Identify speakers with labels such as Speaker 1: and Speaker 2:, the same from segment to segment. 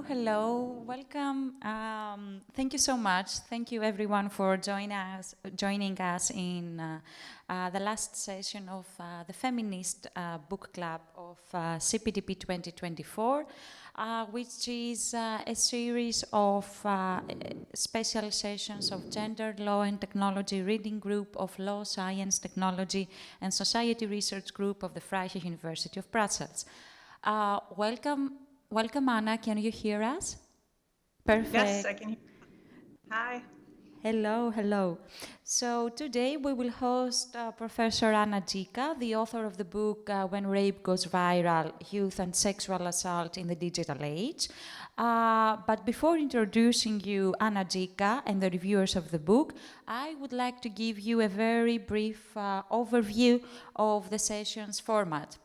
Speaker 1: hello, welcome. Thank you so much. Thank you everyone for joining us in the last session of the Feminist book club of CPDP 2024, which is a series of special sessions of Gender, Law and Technology Reading Group of Law, Science, Technology and Society Research Group of the Vrije Universiteit of Brussels. Welcome, Anna. Can you hear us? Perfect.
Speaker 2: Yes, I can hear you. Hi.
Speaker 1: Hello. So today we will host Professor Anna Gjika, the author of the book When Rape Goes Viral, Youth and Sexual Assault in the Digital Age. But before introducing you, Anna Gjika, and the reviewers of the book, I would like to give you a very brief overview of the session's format.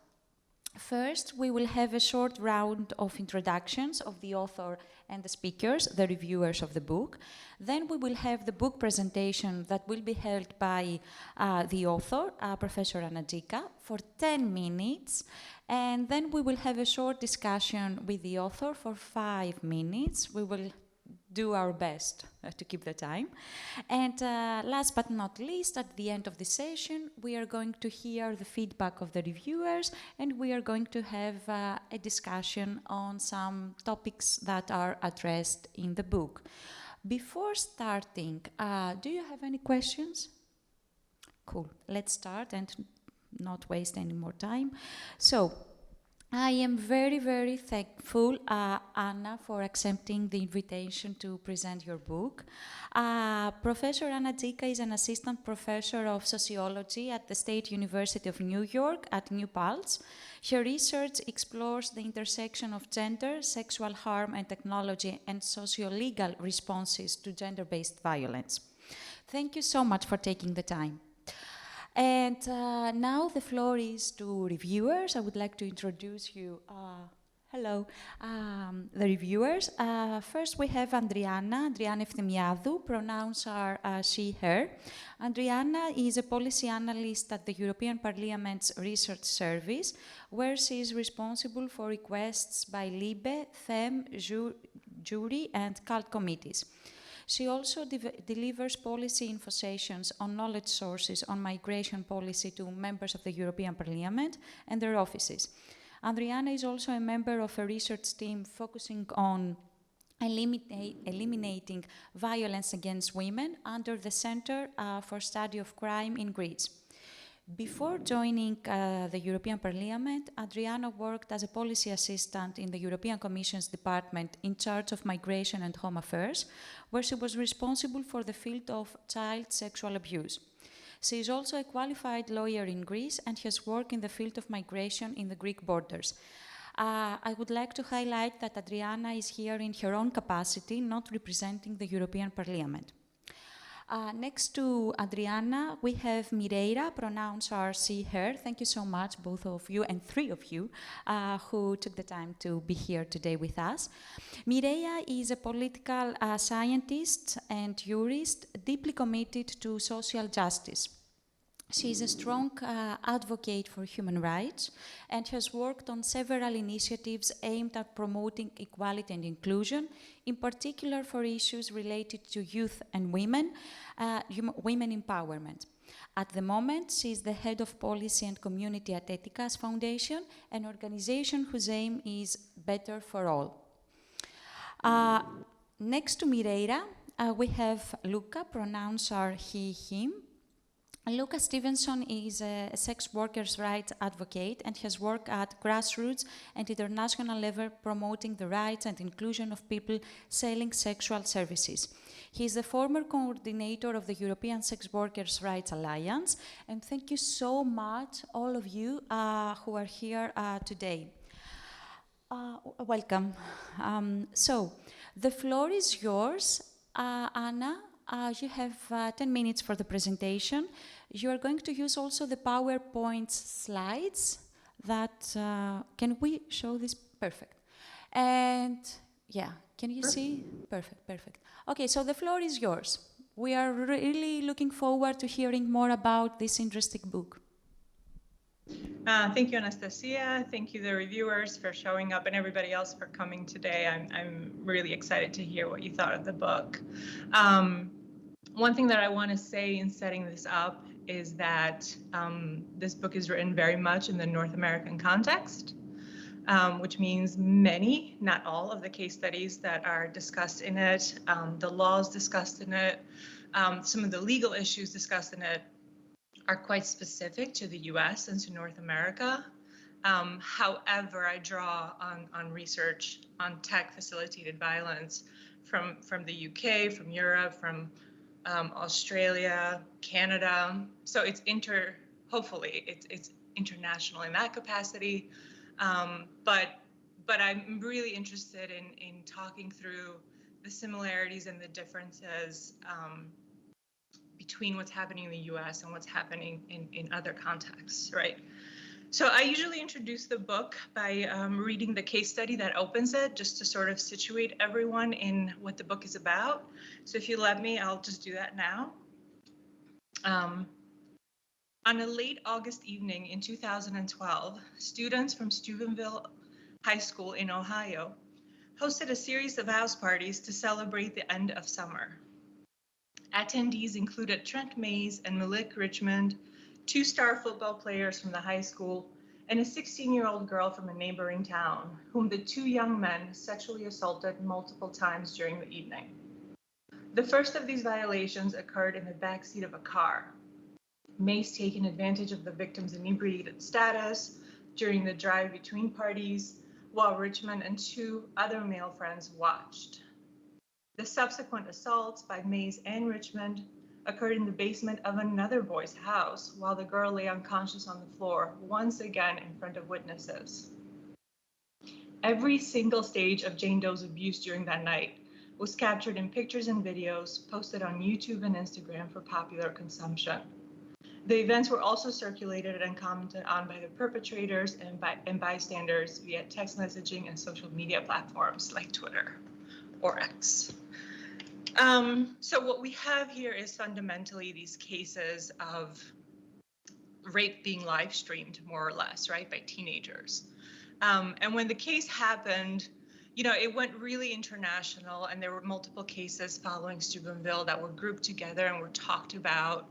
Speaker 1: First, we will have a short round of introductions of the author and the speakers, the reviewers of the book. Then we will have the book presentation that will be held by the author, Professor Anna Gjika, for 10 minutes. And then we will have a short discussion with the author for 5 minutes. We will do our best to keep the time. And last but not least, at the end of the session, we are going to hear the feedback of the reviewers, and we are going to have a discussion on some topics that are addressed in the book. Before starting, do you have any questions? Cool. Let's start and not waste any more time. So, I am very, very thankful, Anna, for accepting the invitation to present your book. Professor Anna Gjika is an assistant professor of sociology at the State University of New York at New Paltz. Her research explores the intersection of gender, sexual harm and technology, and socio-legal responses to gender-based violence. Thank you so much for taking the time. And now the floor is to reviewers. I would like to introduce you. The reviewers. First, we have Andriana Efthymiadou. Pronouns are she, her. Andriana is a policy analyst at the European Parliament's Research Service, where she is responsible for requests by LIBE, FEM, Jury, and CULT committees. She also delivers policy info sessions on knowledge sources on migration policy to members of the European Parliament and their offices. Andriana is also a member of a research team focusing on eliminating violence against women under the Center for Study of Crime in Greece. Before joining the European Parliament, Andriana worked as a policy assistant in the European Commission's department in charge of migration and home affairs, where she was responsible for the field of child sexual abuse. She is also a qualified lawyer in Greece and has worked in the field of migration in the Greek borders. I would like to highlight that Andriana is here in her own capacity, not representing the European Parliament. Next to Andriana, we have Mireia, pronouns are she, her. Thank you so much, both of you, and 3 of you, who took the time to be here today with us. Mireia is a political scientist and jurist deeply committed to social justice. She is a strong advocate for human rights and has worked on several initiatives aimed at promoting equality and inclusion, in particular for issues related to youth and women empowerment. At the moment, she is the head of policy and community at Ethicas Foundation, an organization whose aim is better for all. Next to Mireia, we have Luca, pronouns are he, him. Luca Stevenson is a sex workers' rights advocate and has worked at grassroots and international level promoting the rights and inclusion of people selling sexual services. He is the former coordinator of the European Sex Workers' Rights Alliance, and thank you so much, all of you who are here today. Welcome. So, the floor is yours. Anna, you have 10 minutes for the presentation. You are going to use also the PowerPoint slides that, can we show this? Perfect. And yeah, can you see? Perfect. Okay, so the floor is yours. We are really looking forward to hearing more about this interesting book.
Speaker 2: Thank you, Anastasia. Thank you, the reviewers, for showing up, and everybody else for coming today. I'm really excited to hear what you thought of the book. One thing that I want to say in setting this up is that this book is written very much in the North American context, which means many, not all, of the case studies that are discussed in it, the laws discussed in it, some of the legal issues discussed in it are quite specific to the US and to North America. However, I draw on research on tech-facilitated violence from the UK, from Europe, from Australia, Canada. So it's hopefully it's international in that capacity. But I'm really interested in talking through the similarities and the differences between what's happening in the US and what's happening in other contexts, right? So I usually introduce the book by reading the case study that opens it, just to sort of situate everyone in what the book is about. So if you let me, I'll just do that now. On a late August evening in 2012, students from Steubenville High School in Ohio hosted a series of house parties to celebrate the end of summer. Attendees included Trent Mays and Malik Richmond, 2-star football players from the high school, and a 16-year-old girl from a neighboring town, whom the 2 young men sexually assaulted multiple times during the evening. The first of these violations occurred in the backseat of a car. Mays taking advantage of the victim's inebriated status during the drive between parties, while Richmond and 2 other male friends watched. The subsequent assaults by Mays and Richmond occurred in the basement of another boy's house while the girl lay unconscious on the floor, once again in front of witnesses. Every single stage of Jane Doe's abuse during that night was captured in pictures and videos posted on YouTube and Instagram for popular consumption. The events were also circulated and commented on by the perpetrators and bystanders via text messaging and social media platforms like Twitter or X. So what we have here is fundamentally these cases of rape being live streamed, more or less, right, by teenagers. And when the case happened, you know, it went really international, and there were multiple cases following Steubenville that were grouped together and were talked about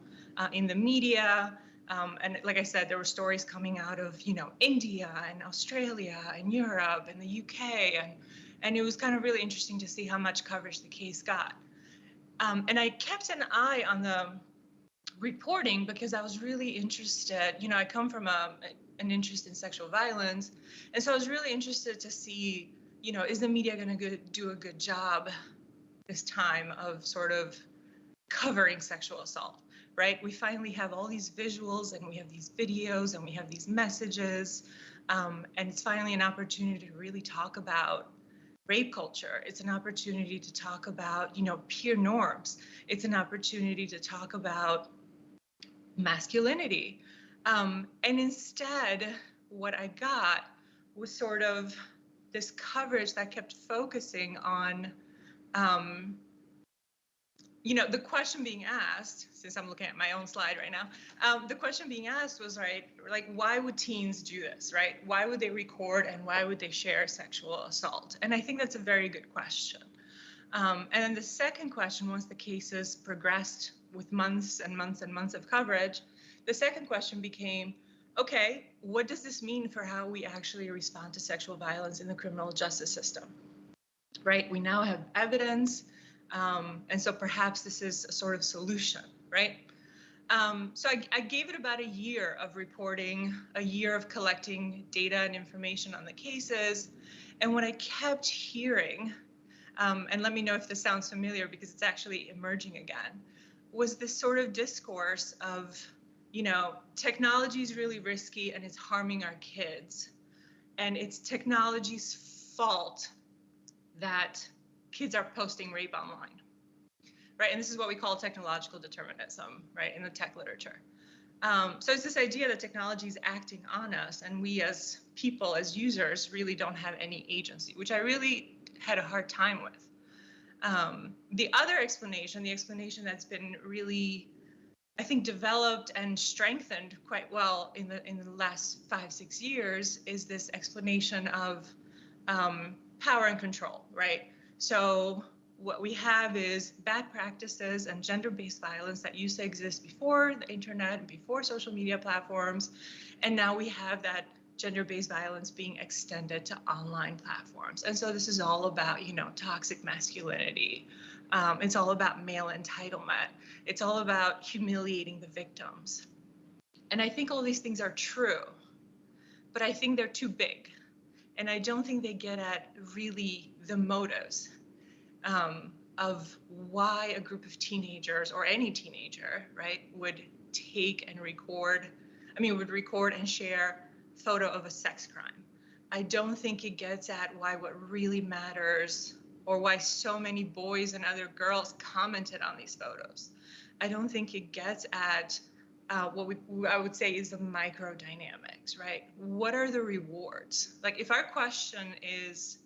Speaker 2: in the media. And like I said, there were stories coming out of, you know, India and Australia and Europe and the UK, and it was kind of really interesting to see how much coverage the case got. And I kept an eye on the reporting because I was really interested. You know, I come from an interest in sexual violence, and so I was really interested to see, you know, is the media going to do a good job this time of sort of covering sexual assault, right? We finally have all these visuals, and we have these videos, and we have these messages, and it's finally an opportunity to really talk about rape culture. It's an opportunity to talk about, you know, peer norms. It's an opportunity to talk about masculinity. And instead, what I got was sort of this coverage that kept focusing on, you know, the question being asked, since I'm looking at my own slide right now, the question being asked was, right, like, why would teens do this, right? Why would they record and why would they share sexual assault? And I think that's a very good question. And then the second question, once the cases progressed with months and months and months of coverage, the second question became, okay, what does this mean for how we actually respond to sexual violence in the criminal justice system, right? We now have evidence. And so perhaps this is a sort of solution, right? So I gave it about a year of reporting, a year of collecting data and information on the cases. And what I kept hearing, and let me know if this sounds familiar because it's actually emerging again, was this sort of discourse of, you know, technology is really risky and it's harming our kids. And it's technology's fault that kids are posting rape online, right? And this is what we call technological determinism, right, in the tech literature. So it's this idea that technology is acting on us, and we as people, as users, really don't have any agency, which I really had a hard time with. The other explanation, the explanation that's been really I think developed and strengthened quite well in the last 5-6 years is this explanation of power and control, right? So what we have is bad practices and gender-based violence that used to exist before the internet, before social media platforms, and now we have that gender-based violence being extended to online platforms. And so this is all about, toxic masculinity. It's all about male entitlement. It's all about humiliating the victims. And I think all these things are true, but I think they're too big. And I don't think they get at really the motives of why a group of teenagers or any teenager, right, would take and record, would record and share photo of a sex crime. I don't think it gets at why what really matters or why so many boys and other girls commented on these photos. I don't think it gets at what I would say is the micro dynamics, right? What are the rewards? Like if our question is,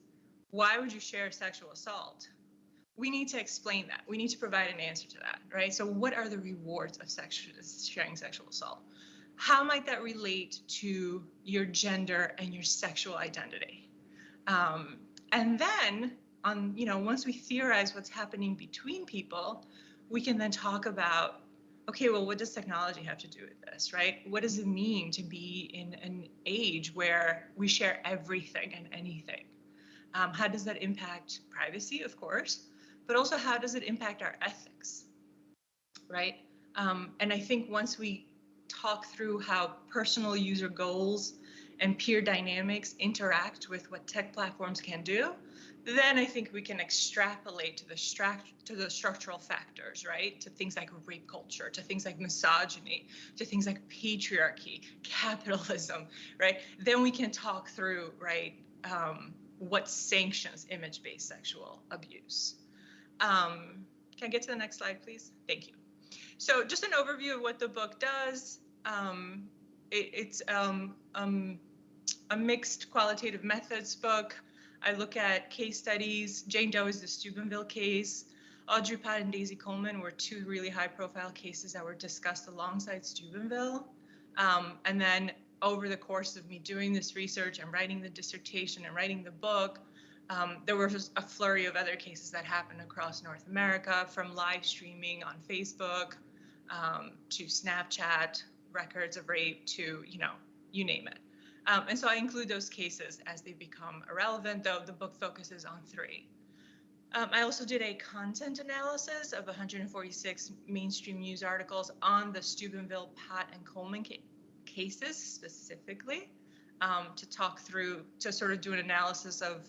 Speaker 2: why would you share sexual assault? We need to explain that. We need to provide an answer to that, right? So what are the rewards of sharing sexual assault? How might that relate to your gender and your sexual identity? And then once we theorize what's happening between people, we can then talk about, okay, well, what does technology have to do with this, right? What does it mean to be in an age where we share everything and anything? How does that impact privacy, of course, but also how does it impact our ethics, right? And I think once we talk through how personal user goals and peer dynamics interact with what tech platforms can do, then I think we can extrapolate to the structural factors, right? To things like rape culture, to things like misogyny, to things like patriarchy, capitalism, right? Then we can talk through, right, what sanctions image-based sexual abuse. Can I get to the next slide, please? Thank you. So just an overview of what the book does. It's a mixed qualitative methods book. I look at case studies. Jane Doe is the Steubenville case. Audrey Pat and Daisy Coleman were two really high-profile cases that were discussed alongside Steubenville. And then over the course of me doing this research and writing the dissertation and writing the book, there was a flurry of other cases that happened across North America, from live streaming on Facebook to Snapchat, records of rape to, you name it. And so I include those cases as they become irrelevant, though the book focuses on 3. I also did a content analysis of 146 mainstream news articles on the Steubenville, Pat, and Coleman cases specifically, to sort of do an analysis of,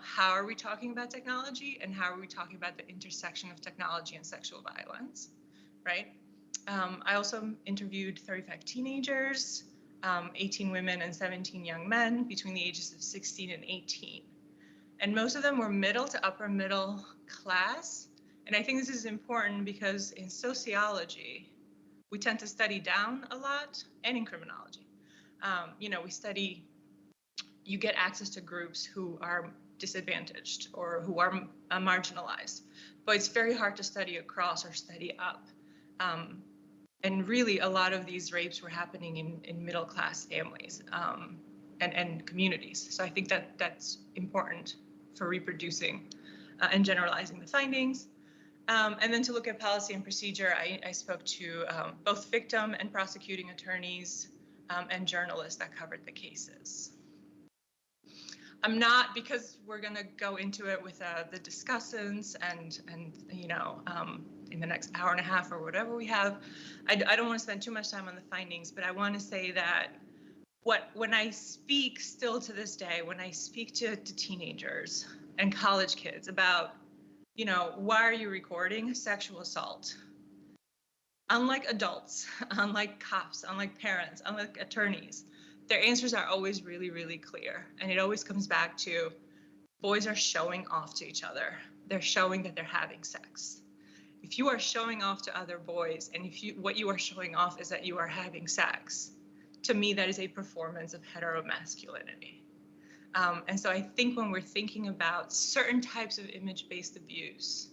Speaker 2: how are we talking about technology and how are we talking about the intersection of technology and sexual violence, right? I also interviewed 35 teenagers, 18 women and 17 young men between the ages of 16 and 18. And most of them were middle to upper middle class. And I think this is important because in sociology, we tend to study down a lot, and in criminology. We study, you get access to groups who are disadvantaged or who are marginalized, but it's very hard to study across or study up. And really, a lot of these rapes were happening in middle-class families and communities. So I think that that's important for reproducing and generalizing the findings. And then to look at policy and procedure, I spoke to both victim and prosecuting attorneys and journalists that covered the cases. I'm not, because we're going to go into it with the discussants and in the next hour and a half or whatever we have, I don't want to spend too much time on the findings, but I want to say that when I speak still to this day, when I speak to teenagers and college kids about, why are you recording sexual assault? Unlike adults, unlike cops, unlike parents, unlike attorneys, their answers are always really, really clear. And it always comes back to boys are showing off to each other. They're showing that they're having sex. If you are showing off to other boys, and what you are showing off is that you are having sex, to me, that is a performance of heteromasculinity. And so I think when we're thinking about certain types of image-based abuse,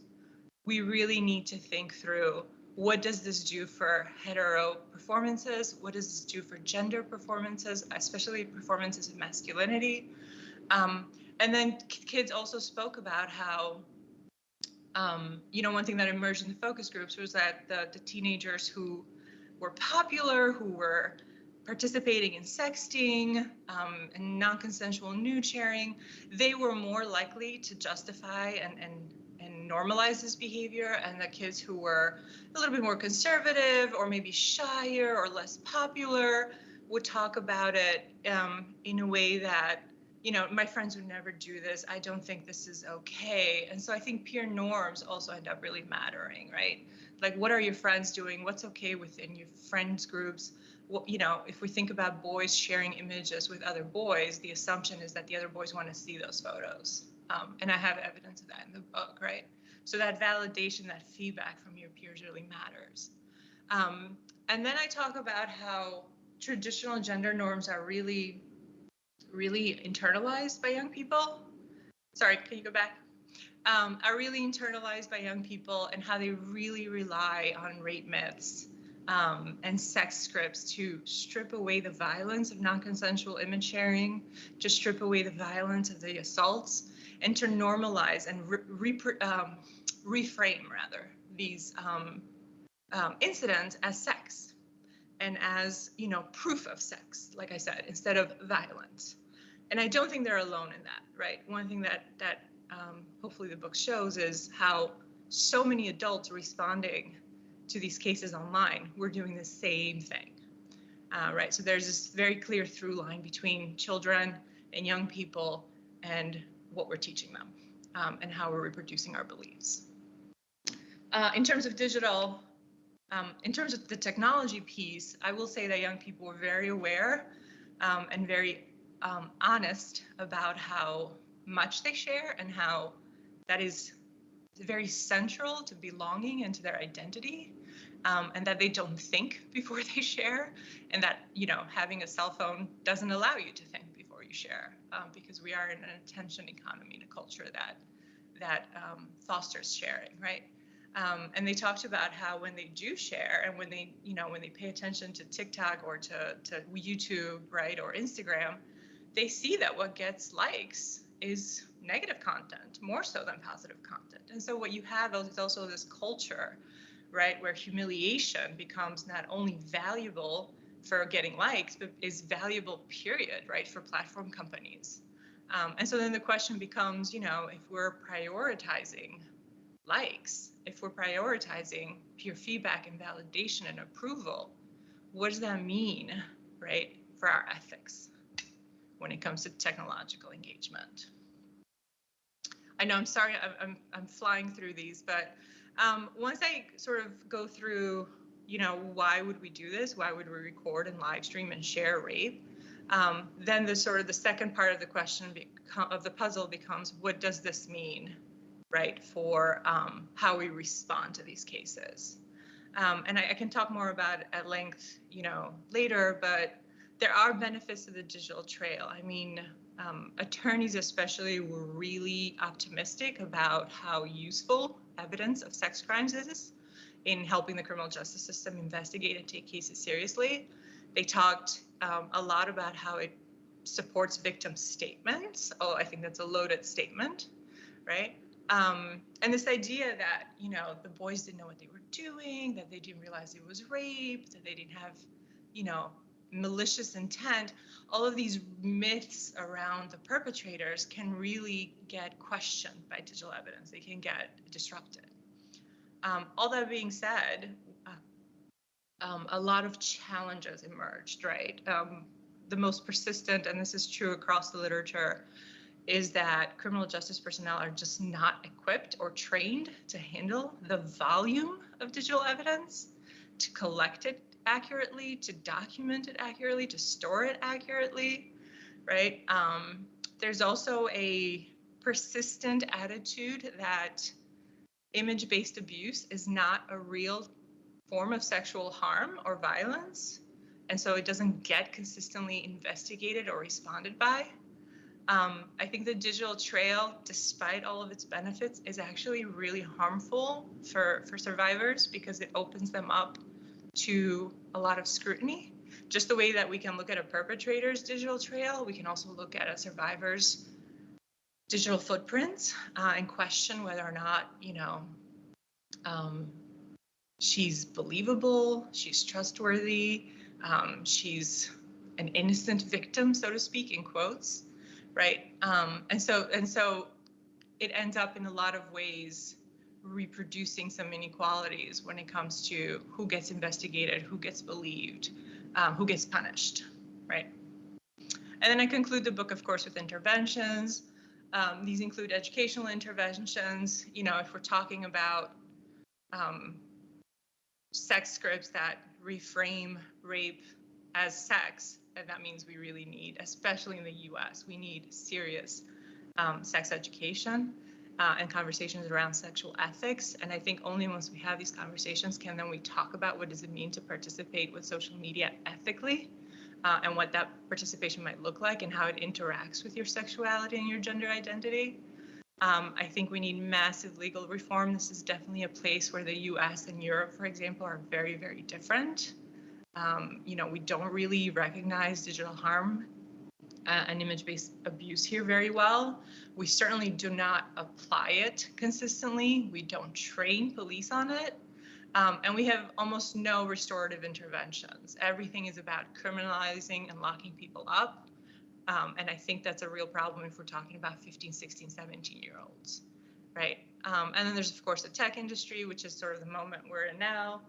Speaker 2: we really need to think through what does this do for hetero performances? What does this do for gender performances, especially performances of masculinity? And then kids also spoke about how, one thing that emerged in the focus groups was that the teenagers who were popular, who were participating in sexting and non-consensual nude sharing, they were more likely to justify and normalize this behavior, and the kids who were a little bit more conservative or maybe shyer or less popular would talk about it in a way that, my friends would never do this. I don't think this is okay. And so I think peer norms also end up really mattering, right? Like, what are your friends doing? What's okay within your friends groups? If we think about boys sharing images with other boys, the assumption is that the other boys want to see those photos. And I have evidence of that in the book, right? So that validation, that feedback from your peers really matters. And then I talk about how traditional gender norms are really internalized by young people. Sorry, can you go back? Are really internalized by young people, and how they really rely on rape myths and sex scripts to strip away the violence of non-consensual image sharing, to strip away the violence of the assaults, and to normalize and reframe these incidents as sex and as, proof of sex, like I said, instead of violence. And I don't think they're alone in that, right? One thing that hopefully the book shows is how so many adults responding to these cases online were doing the same thing, right? So there's this very clear through line between children and young people and what we're teaching them and how we're reproducing our beliefs. In terms of digital, in terms of the technology piece, I will say that young people were very aware and very honest about how much they share and how that is very central to belonging and to their identity, and that they don't think before they share, and that, having a cell phone doesn't allow you to think before you share, because we are in an attention economy, in a culture that fosters sharing, right? And they talked about how when they do share and when they pay attention to TikTok or to YouTube, right, or Instagram, they see that what gets likes is negative content more so than positive content. And so what you have is also this culture, right, where humiliation becomes not only valuable for getting likes, but is valuable, period, right, for platform companies. And so then the question becomes, if we're prioritizing likes, if we're prioritizing peer feedback and validation and approval, what does that mean, right, for our ethics when it comes to technological engagement? I know, I'm sorry, I'm flying through these, but once I sort of go through, why would we do this? Why would we record and live stream and share rape? Then the second part of the question of the puzzle becomes, what does this mean, right, for how we respond to these cases? And I can talk more about it at length, later, but there are benefits to the digital trail. I mean, attorneys especially were really optimistic about how useful evidence of sex crimes is in helping the criminal justice system investigate and take cases seriously. They talked a lot about how it supports victim statements. Oh, I think that's a loaded statement, right? And this idea that, the boys didn't know what they were doing, that they didn't realize it was rape, that they didn't have, malicious intent, all of these myths around the perpetrators can really get questioned by digital evidence. They can get disrupted. All that being said, a lot of challenges emerged, right? The most persistent, and this is true across the literature, is that criminal justice personnel are just not equipped or trained to handle the volume of digital evidence, to collect it accurately, to document it accurately, to store it accurately, right? There's also a persistent attitude that image-based abuse is not a real form of sexual harm or violence, and so it doesn't get consistently investigated or responded by. I think the digital trail, despite all of its benefits, is actually really harmful for survivors because it opens them up to a lot of scrutiny. Just the way that we can look at a perpetrator's digital trail, we can also look at a survivor's digital footprints and question whether or not, she's believable, she's trustworthy, she's an innocent victim, so to speak, in quotes, right? And so it ends up in a lot of ways reproducing some inequalities when it comes to who gets investigated, who gets believed, who gets punished, right? And then I conclude the book, of course, with interventions. These include educational interventions. If we're talking about sex scripts that reframe rape as sex, and that means we really need, especially in the US, we need serious sex education and conversations around sexual ethics. And I think only once we have these conversations can then we talk about what does it mean to participate with social media ethically and what that participation might look like and how it interacts with your sexuality and your gender identity. I think we need massive legal reform. This is definitely a place where the US and Europe, for example, are very, very different. We don't really recognize digital harm and image-based abuse here very well. We certainly do not apply it consistently. We don't train police on it. And we have almost no restorative interventions. Everything is about criminalizing and locking people up. And I think that's a real problem if we're talking about 15, 16, 17-year-olds, right? And then there's, of course, the tech industry, which is sort of the moment we're in now,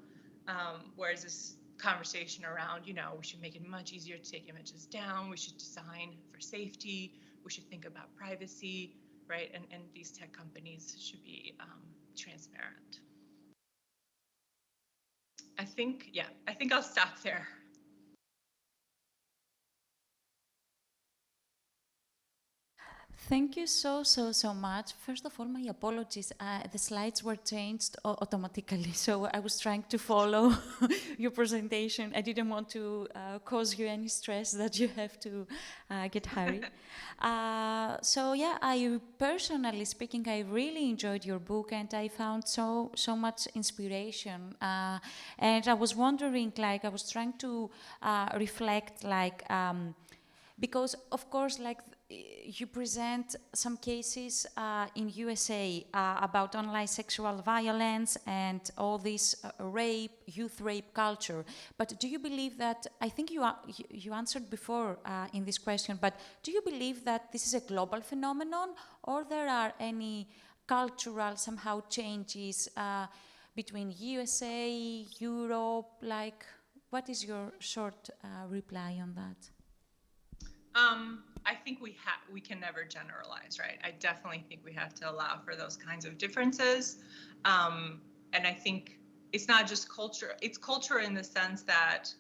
Speaker 2: whereas this conversation around, we should make it much easier to take images down, we should design for safety, we should think about privacy, right? And these tech companies should be transparent. I think I'll stop there.
Speaker 1: Thank you so much. First of all, my apologies. The slides were changed automatically, so I was trying to follow your presentation. I didn't want to cause you any stress that you have to get hurried. So yeah, I personally speaking, I really enjoyed your book, and I found so much inspiration. And I was wondering, I was trying to reflect, because of course, you present some cases in USA about online sexual violence and all this youth rape culture. But do you believe that, I think you answered before in this question, but do you believe that this is a global phenomenon, or there are any cultural somehow changes between USA, Europe? What is your short reply on that?
Speaker 2: I think we can never generalize, right? I definitely think we have to allow for those kinds of differences. And I think it's not just culture, it's culture in the sense that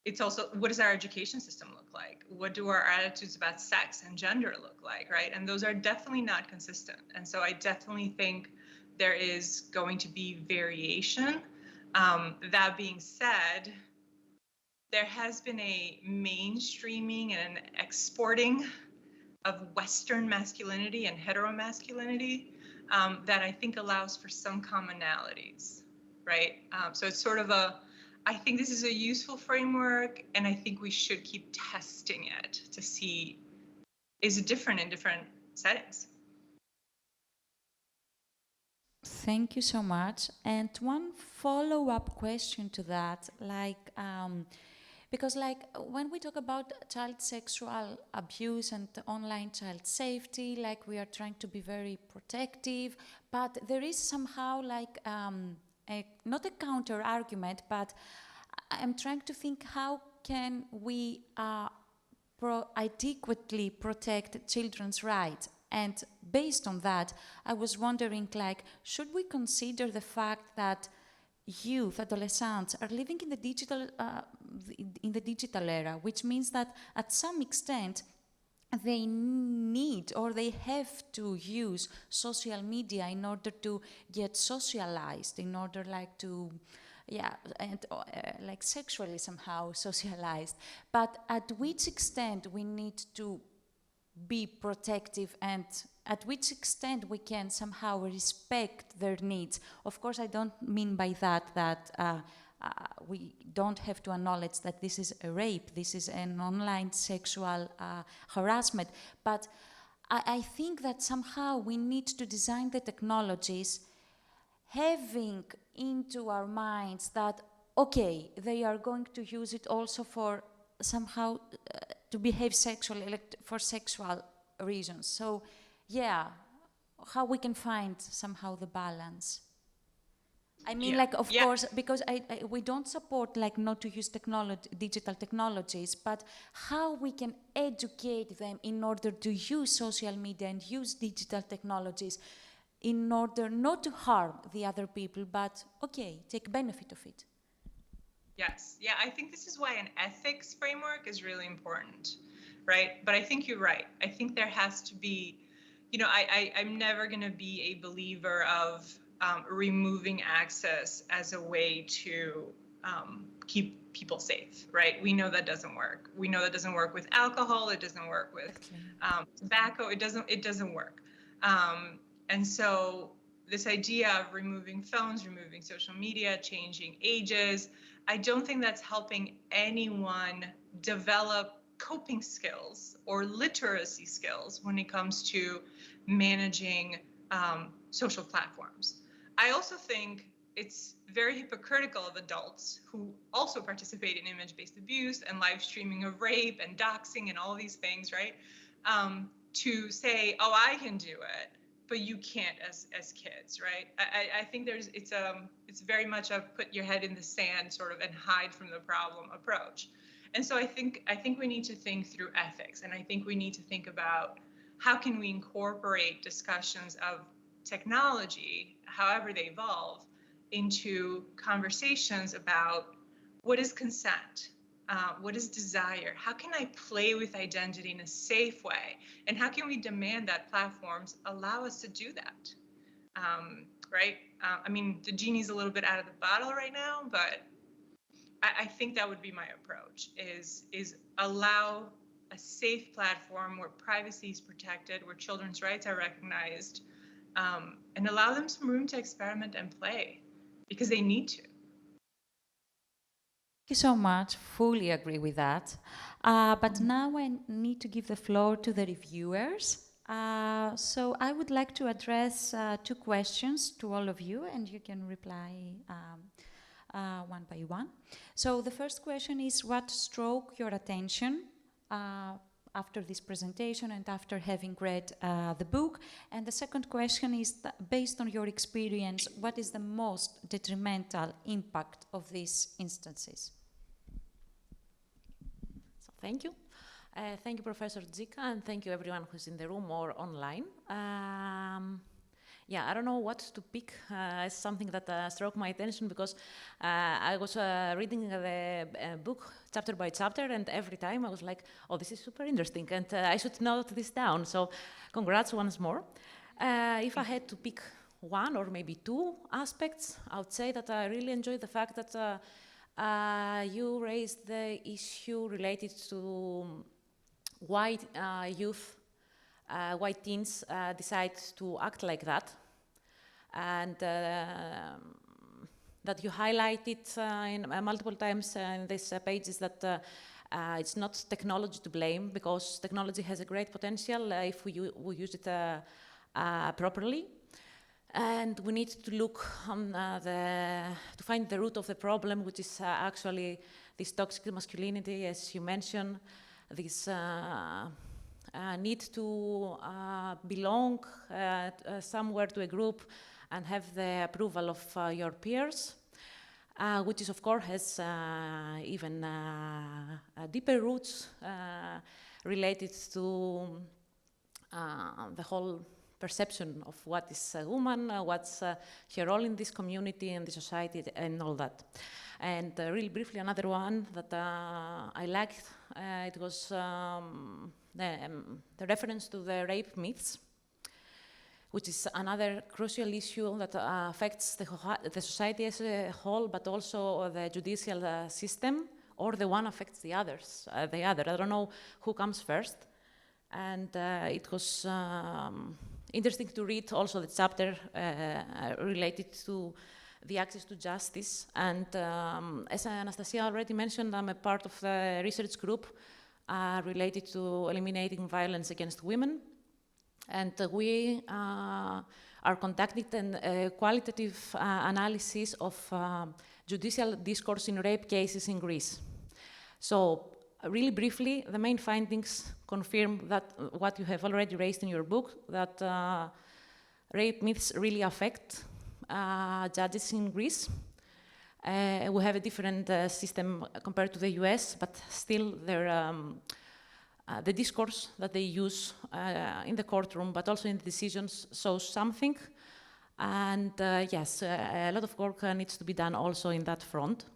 Speaker 2: it's also, what does our education system look like? What do our attitudes about sex and gender look like, right? And those are definitely not consistent. And so I definitely think there is going to be variation. That being said, there has been a mainstreaming and an exporting of Western masculinity and heteromasculinity that I think allows for some commonalities, right? So it's sort of I think this is a useful framework, and I think we should keep testing it to see, is it different in different settings?
Speaker 1: Thank you so much. And one follow-up question to that, because when we talk about child sexual abuse and online child safety, we are trying to be very protective, but there is somehow not a counter argument, but I'm trying to think, how can we adequately protect children's rights? And based on that, I was wondering, should we consider the fact that youth, adolescents, are living in the digital era, which means that at some extent they need or they have to use social media in order to get socialized, in order to sexually somehow socialized. But at which extent we need to be protective, and at which extent we can somehow respect their needs. Of course, I don't mean by that we don't have to acknowledge that this is a rape, this is an online sexual harassment, but I think that somehow we need to design the technologies having into our minds that, okay, they are going to use it also for somehow to behave sexually, like for sexual reasons. So, yeah, how we can find somehow the balance. I mean, like, of course, because we don't support, like, not to use digital technologies, but how we can educate them in order to use social media and use digital technologies in order not to harm the other people, but, okay, take benefit of it.
Speaker 2: Yes, yeah, I think this is why an ethics framework is really important, right? But I think you're right. I think there has to be, you know, I'm never going to be a believer of removing access as a way to keep people safe, right? We know that doesn't work. We know that doesn't work with alcohol. It doesn't work with tobacco. It doesn't work. And so this idea of removing phones, removing social media, changing ages, I don't think that's helping anyone develop coping skills or literacy skills when it comes to managing social platforms. I also think it's very hypocritical of adults who also participate in image-based abuse and live streaming of rape and doxing and all these things, right? To say, oh, I can do it, but you can't as kids, right? I think it's very much a put your head in the sand sort of and hide from the problem approach. And so I think we need to think through ethics, and I think we need to think about how can we incorporate discussions of technology, however they evolve, into conversations about what is consent, what is desire, how can I play with identity in a safe way, and how can we demand that platforms allow us to do that, right? I mean, the genie's a little bit out of the bottle right now, but I think that would be my approach, is allow a safe platform where privacy is protected, where children's rights are recognized, and allow them some room to experiment and play, because they need to.
Speaker 1: Thank you so much. Fully agree with that. But now I need to give the floor to the reviewers. So I would like to address 2 questions to all of you, and you can reply one by one. So the first question is, what struck your attention after this presentation and after having read the book? And the second question is, based on your experience, what is the most detrimental impact of these instances?
Speaker 3: So thank you. Thank you, Professor Gjika, and thank you everyone who's in the room or online. Yeah, I don't know what to pick as something that struck my attention, because I was reading the book chapter by chapter, and every time I was like, oh, this is super interesting, and I should note this down. So congrats once more. If I had to pick one or maybe 2 aspects, I would say that I really enjoyed the fact that you raised the issue related to why youth, why teens decide to act like that, and that you highlighted in multiple times in these pages that it's not technology to blame, because technology has a great potential if we use it properly. And we need to look on to find the root of the problem, which is actually this toxic masculinity, as you mentioned, this need to belong somewhere to a group and have the approval of your peers, which is, of course, has even deeper roots related to the whole perception of what is a woman, what's her role in this community and the society and all that. And really briefly, another one that I liked, it was the reference to the rape myths, which is another crucial issue that affects the society as a whole, but also the judicial system, or the one affects the others. I don't know who comes first. And it was interesting to read also the chapter related to the access to justice. And as Anastasia already mentioned, I'm a part of the research group related to eliminating violence against women. And we are conducting a qualitative analysis of judicial discourse in rape cases in Greece. So really briefly, the main findings confirm that what you have already raised in your book, that rape myths really affect judges in Greece. We have a different system compared to the US, but still the discourse that they use in the courtroom, but also in the decisions, shows something. And yes, a lot of work needs to be done also in that front.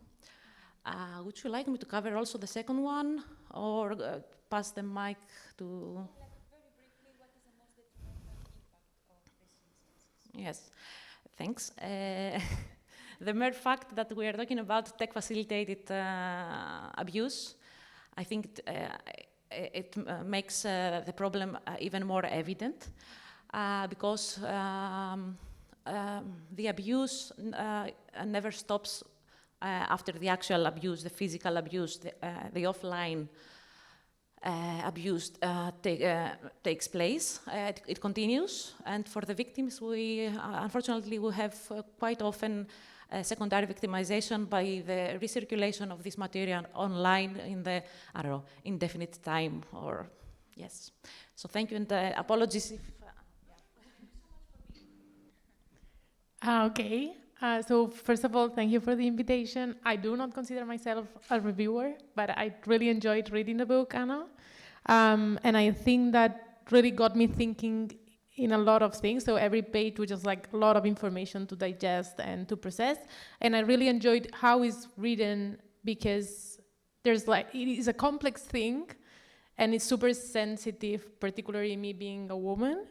Speaker 3: Would you like me to cover also the second one, or pass the mic to...
Speaker 1: Very briefly, what is the most detrimental impact of these instances?
Speaker 3: Yes, thanks. The mere fact that we are talking about tech-facilitated abuse, I think it makes the problem even more evident, because the abuse never stops after the actual abuse, the physical abuse, the offline abuse takes place. It continues, and for the victims, unfortunately, we have quite often secondary victimization by the recirculation of this material online in the, I don't know, indefinite time, or yes. So thank you, and apologies if...
Speaker 4: Okay. So first of all, thank you for the invitation. I do not consider myself a reviewer, but I really enjoyed reading the book, Anna. And I think that really got me thinking in a lot of things. So every page was just like a lot of information to digest and to process. And I really enjoyed how it's written, because there's like, it is a complex thing and it's super sensitive, particularly me being a woman,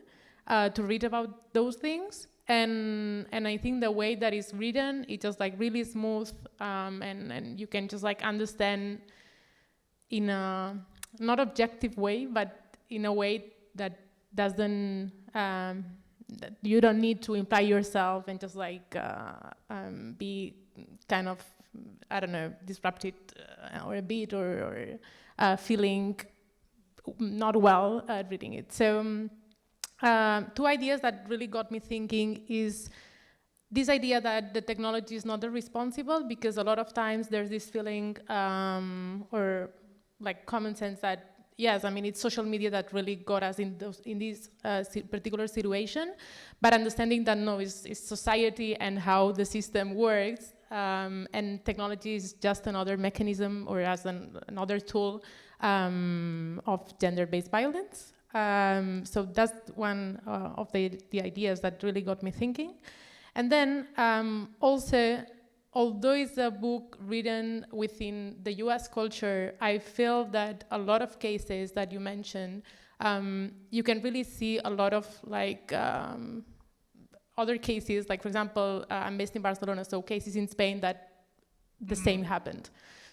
Speaker 4: to read about those things. And I think the way that it's written, it's just like really smooth, and you can just like understand in a not objective way, but in a way that doesn't, that you don't need to imply yourself and just like be kind of, I don't know, disrupted or a bit, or feeling not well reading it. So. Two ideas that really got me thinking is this idea that the technology is not responsible, because a lot of times there's this feeling or like common sense that, yes, I mean, it's social media that really got us in this particular situation, but understanding that no, it's society and how the system works, and technology is just another mechanism or as another tool of gender-based violence. So that's one of the ideas that really got me thinking. And then also, although it's a book written within the US culture, I feel that a lot of cases that you mentioned, you can really see a lot of like other cases, like for example, I'm based in Barcelona, so cases in Spain that the same happened.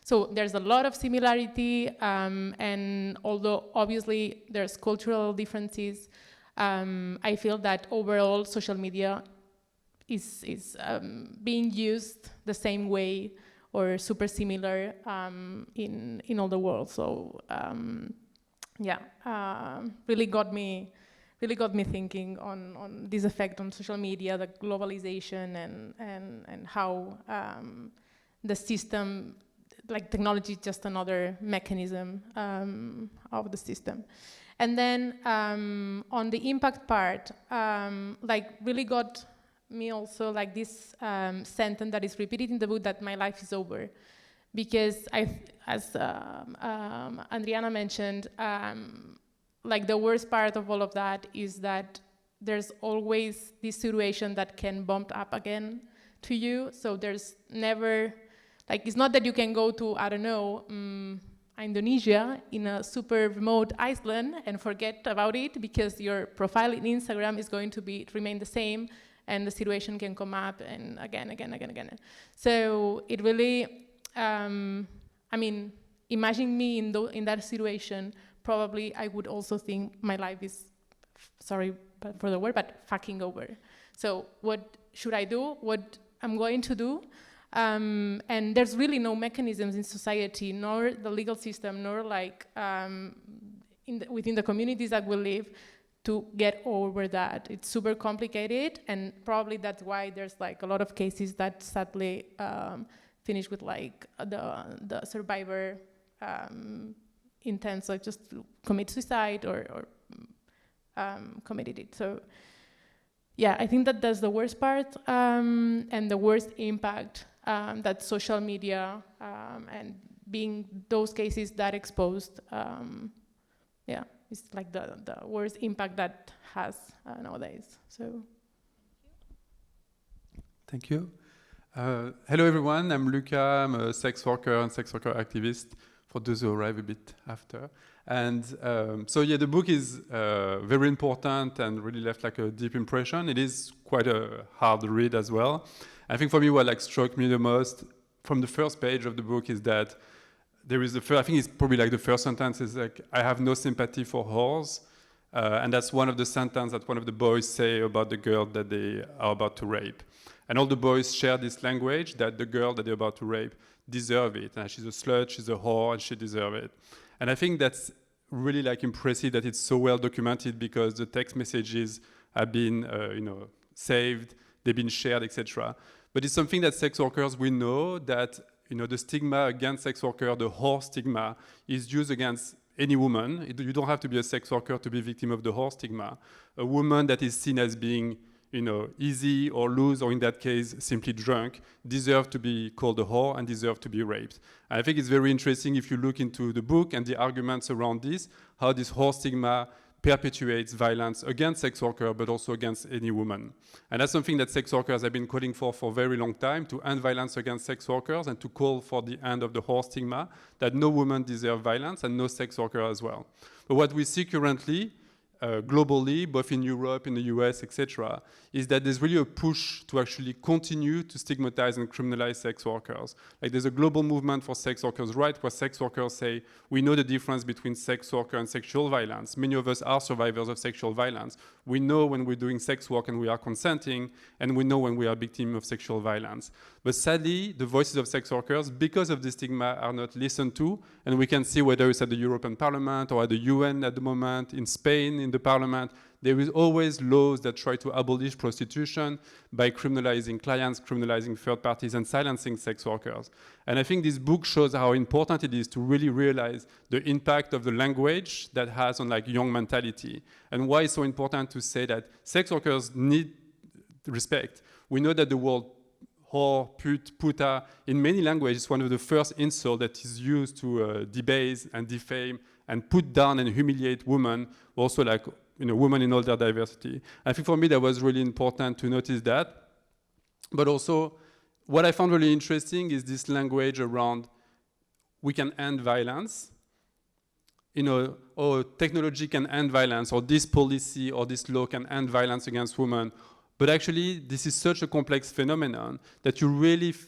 Speaker 4: So there's a lot of similarity, and although obviously there's cultural differences, I feel that overall social media is being used the same way or super similar in all the world. So yeah, really got me thinking on this effect on social media, the globalization, and how the system, like technology is just another mechanism of the system. And then on the impact part, like really got me also like this sentence that is repeated in the book, that my life is over. Because as Andriana mentioned, like the worst part of all of that is that there's always this situation that can bump up again to you. So there's never, like, it's not that you can go to, I don't know, Indonesia in a super remote island and forget about it, because your profile in Instagram is going to remain the same, and the situation can come up and again. So it really, I mean, imagine me in that situation, probably I would also think my life is, sorry for the word, but fucking over. So what should I do? What I'm going to do? And there's really no mechanisms in society, nor the legal system, nor like within the communities that we live, to get over that. It's super complicated, and probably that's why there's like a lot of cases that sadly finish with like the survivor intends like just to commit suicide or committed it. So yeah, I think that that's the worst part, and the worst impact that social media and being those cases that exposed, yeah, it's like the worst impact that has nowadays. So.
Speaker 5: Thank you. Hello everyone, I'm Luca, I'm a sex worker and sex worker activist for those who arrive a bit after. And so yeah, the book is very important and really left like a deep impression. It is quite a hard read as well. I think for me what like struck me the most from the first page of the book is that there is I think it's probably like the first sentence is like, I have no sympathy for whores. And that's one of the sentences that one of the boys say about the girl that they are about to rape. And all the boys share this language that the girl that they're about to rape deserve it. And she's a slut, she's a whore, and she deserves it. And I think that's really like impressive that it's so well documented because the text messages have been saved, they've been shared, etc. But it's something that sex workers, we know that the stigma against sex worker, the whore stigma, is used against any woman. You don't have to be a sex worker to be victim of the whore stigma. A woman that is seen as being easy or loose, or in that case, simply drunk, deserve to be called a whore and deserve to be raped. And I think it's very interesting if you look into the book and the arguments around this, how this whore stigma perpetuates violence against sex workers, but also against any woman. And that's something that sex workers have been calling for a very long time, to end violence against sex workers and to call for the end of the whore stigma, that no woman deserves violence and no sex worker as well. But what we see currently, globally, both in Europe, in the US, etc., is that there's really a push to actually continue to stigmatize and criminalize sex workers. Like there's a global movement for sex workers' rights where sex workers say, we know the difference between sex worker and sexual violence. Many of us are survivors of sexual violence. We know when we're doing sex work and we are consenting, and we know when we are victim of sexual violence. But sadly, the voices of sex workers, because of the stigma, are not listened to, and we can see whether it's at the European Parliament or at the UN at the moment, in Spain, in the Parliament, there is always laws that try to abolish prostitution by criminalizing clients, criminalizing third parties, and silencing sex workers. And I think this book shows how important it is to really realize the impact of the language that has on like young mentality, and why it's so important to say that sex workers need respect. We know that the word whore, pute, puta, in many languages, is one of the first insults that is used to debase and defame and put down and humiliate women, also like women in all their diversity. I think for me that was really important to notice that. But also, what I found really interesting is this language around we can end violence. Technology can end violence, or this policy or this law can end violence against women. But actually, this is such a complex phenomenon that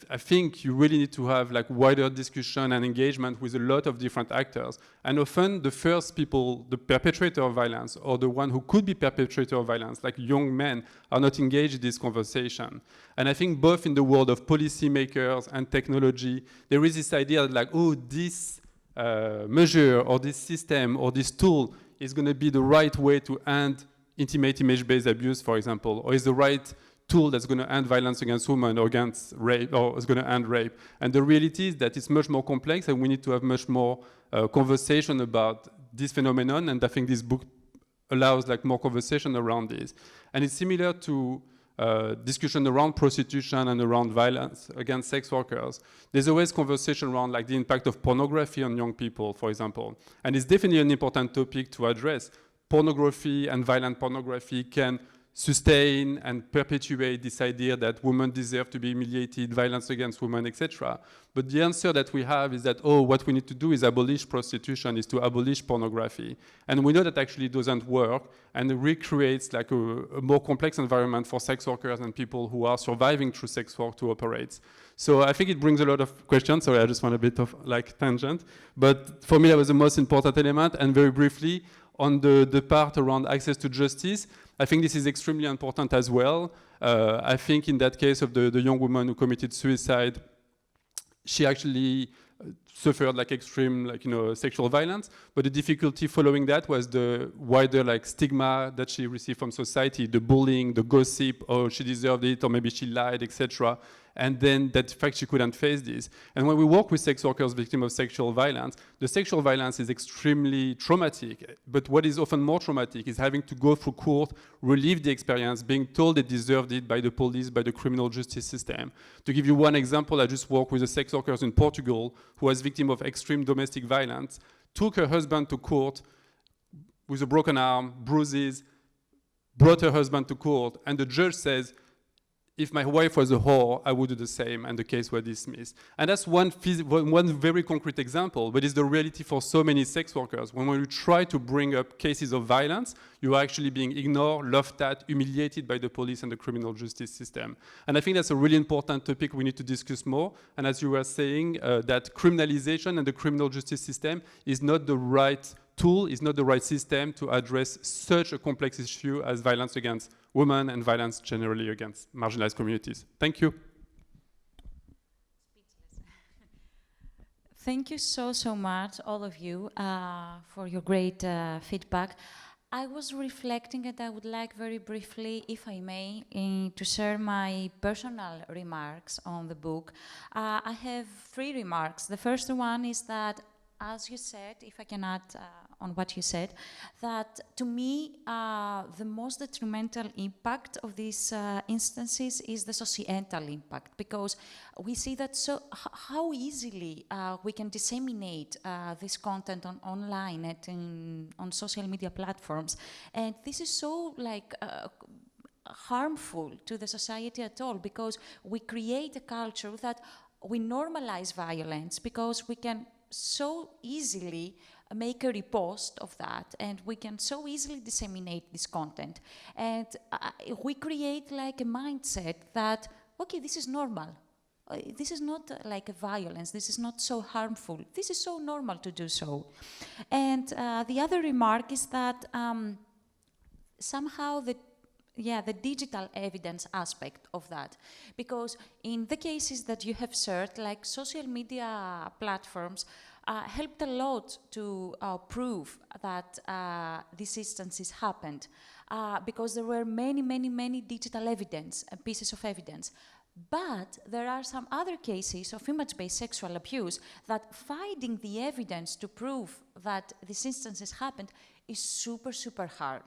Speaker 5: I think you really need to have like wider discussion and engagement with a lot of different actors. And often the first people, the perpetrator of violence, or the one who could be perpetrator of violence, like young men, are not engaged in this conversation. And I think both in the world of policymakers and technology, there is this idea that like, this measure or this system or this tool is going to be the right way to end intimate image-based abuse, for example, or is the right tool that's going to end violence against women or against rape, or is going to end rape. And the reality is that it's much more complex, and we need to have much more conversation about this phenomenon, and I think this book allows like more conversation around this. And it's similar to discussion around prostitution and around violence against sex workers. There's always conversation around like the impact of pornography on young people, for example. And it's definitely an important topic to address. Pornography and violent pornography can sustain and perpetuate this idea that women deserve to be humiliated, violence against women, etc. But the answer that we have is that, oh, what we need to do is abolish prostitution, is to abolish pornography. And we know that actually doesn't work, and it recreates like a more complex environment for sex workers and people who are surviving through sex work to operate. So I think it brings a lot of questions. Sorry, I just want a bit of like tangent. But for me, that was the most important element. And very briefly, on the part around access to justice, I think this is extremely important as well. I think in that case of the young woman who committed suicide, she actually suffered like extreme, like, you know, sexual violence. But the difficulty following that was the wider like stigma that she received from society, the bullying, the gossip, oh, she deserved it, or maybe she lied, etc. And then that fact she couldn't face this. And when we work with sex workers victims of sexual violence, the sexual violence is extremely traumatic. But what is often more traumatic is having to go through court, relive the experience, being told they deserved it by the police, by the criminal justice system. To give you one example, I just worked with a sex worker in Portugal who was victim of extreme domestic violence, took her husband to court with a broken arm, bruises, brought her husband to court, and the judge says, if my wife was a whore, I would do the same, and the case was dismissed. And that's one very concrete example, but it's the reality for so many sex workers. When you try to bring up cases of violence, you are actually being ignored, laughed at, humiliated by the police and the criminal justice system. And I think that's a really important topic we need to discuss more. And as you were saying, that criminalization and the criminal justice system is not the right tool, is not the right system to address such a complex issue as violence against women and violence generally against marginalized communities. Thank you.
Speaker 1: Thank you so much, all of you, for your great feedback. I was reflecting, and I would like very briefly, if I may, to share my personal remarks on the book. I have 3 remarks. The first one is that, as you said, if I can add on what you said, that to me, the most detrimental impact of these instances is the societal impact, because we see that how easily we can disseminate this content online and on social media platforms. And this is so like harmful to the society at all, because we create a culture that we normalize violence, because we can so easily make a repost of that, and we can so easily disseminate this content. And we create like a mindset that, okay, this is normal. This is not like a violence. This is not so harmful. This is so normal to do so. And the other remark is that somehow the digital evidence aspect of that. Because in the cases that you have shared, like social media platforms helped a lot to prove that these instances happened, because there were many digital evidence, pieces of evidence. But there are some other cases of image-based sexual abuse that finding the evidence to prove that these instances happened is super hard,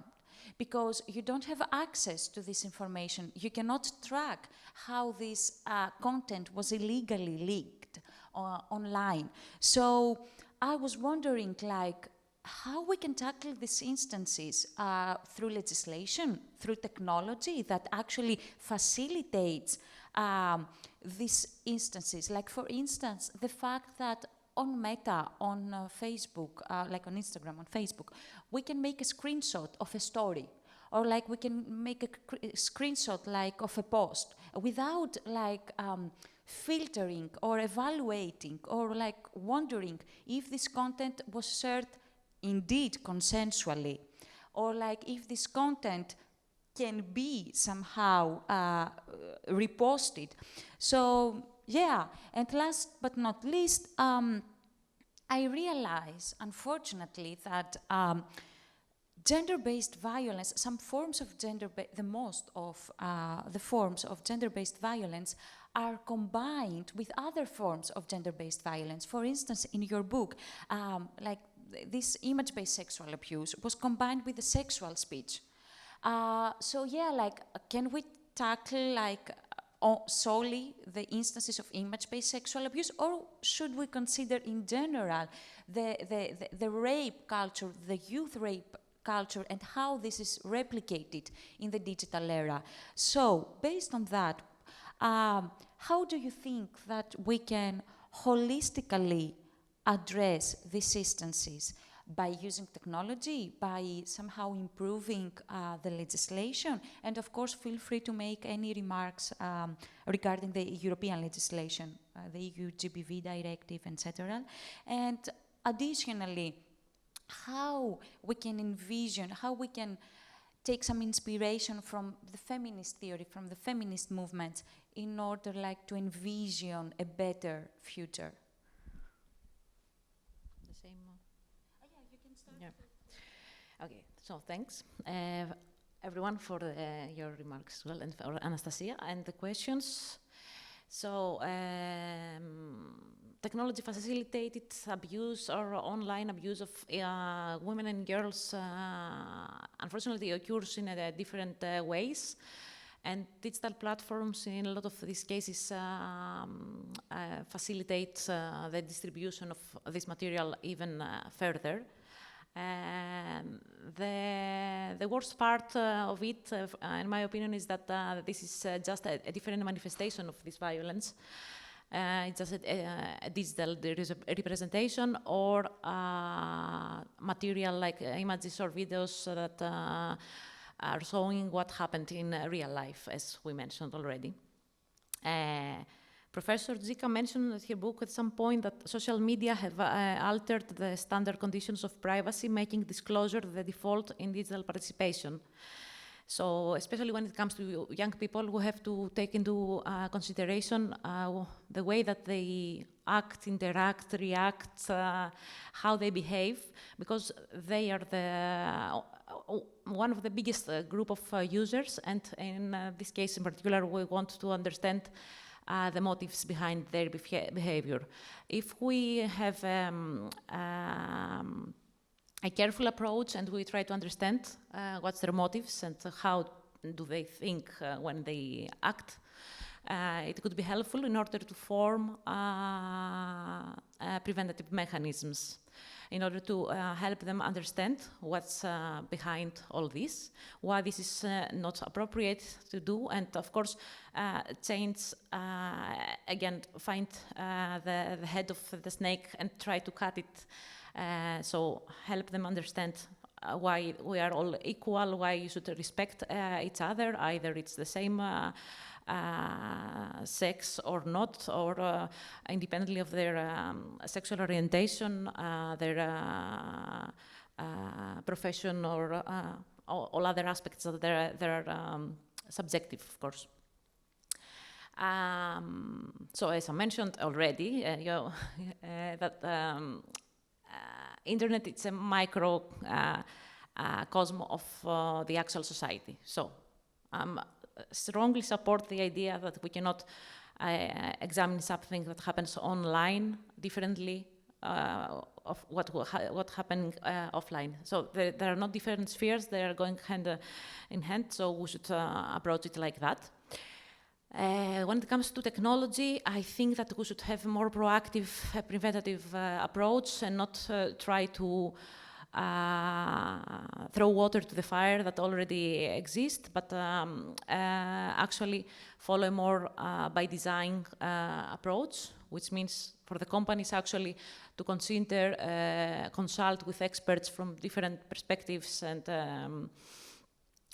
Speaker 1: because you don't have access to this information. You cannot track how this content was illegally leaked online. So I was wondering, like, how we can tackle these instances through legislation, through technology that actually facilitates these instances. Like, for instance, the fact that on Meta, on Facebook, like on Instagram, on Facebook, we can make a screenshot of a story, or like we can make a screenshot like of a post without like filtering or evaluating or like wondering if this content was shared indeed consensually, or like if this content can be somehow reposted. So yeah, and last but not least, I realize, unfortunately, that gender-based violence, some forms of most of the forms of gender-based violence are combined with other forms of gender-based violence. For instance, in your book, like this image-based sexual abuse was combined with the sexual speech. So yeah, like, can we tackle like solely the instances of image-based sexual abuse, or should we consider in general the rape culture, the youth rape culture and how this is replicated in the digital era. So, based on that, how do you think that we can holistically address these instances? By using technology, by somehow improving the legislation, and of course feel free to make any remarks regarding the European legislation, the EU GBV directive, etc. And additionally, how we can envision, how we can take some inspiration from the feminist theory, from the feminist movement, in order to envision a better future.
Speaker 3: The same. You can start. Yeah. Okay. So thanks, everyone, for your remarks as well, and for Anastasia and the questions. So technology facilitated abuse or online abuse of women and girls, unfortunately, occurs in different ways. And digital platforms, in a lot of these cases, facilitate the distribution of this material even further. The worst part of it, in my opinion, is that this is just a different manifestation of this violence. It's just a digital representation or material like images or videos that are showing what happened in real life, as we mentioned already. Professor Gjika mentioned in her book at some point that social media have altered the standard conditions of privacy, making disclosure the default in digital participation. So, especially when it comes to young people who have to take into consideration the way that they act, interact, react, how they behave, because they are one of the biggest group of users, and in this case in particular, we want to understand the motives behind their behavior. If we have a careful approach and we try to understand what's their motives and how do they think when they act, it could be helpful in order to form preventative mechanisms in order to help them understand what's behind all this, why this is not appropriate to do, and of course change, again, find the head of the snake and try to cut it. So help them understand why we are all equal, why you should respect each other, either it's the same sex or not, or independently of their sexual orientation, their profession, or all other aspects that are subjective, of course. So as I mentioned already, that internet, it's a microcosm of the actual society. So strongly support the idea that we cannot examine something that happens online differently of what happened offline. So there are not different spheres, they are going hand in hand, so we should approach it like that. When it comes to technology, I think that we should have a more proactive, preventative approach and not try to throw water to the fire that already exists, but actually follow a more by design approach, which means for the companies actually to consider, consult with experts from different perspectives and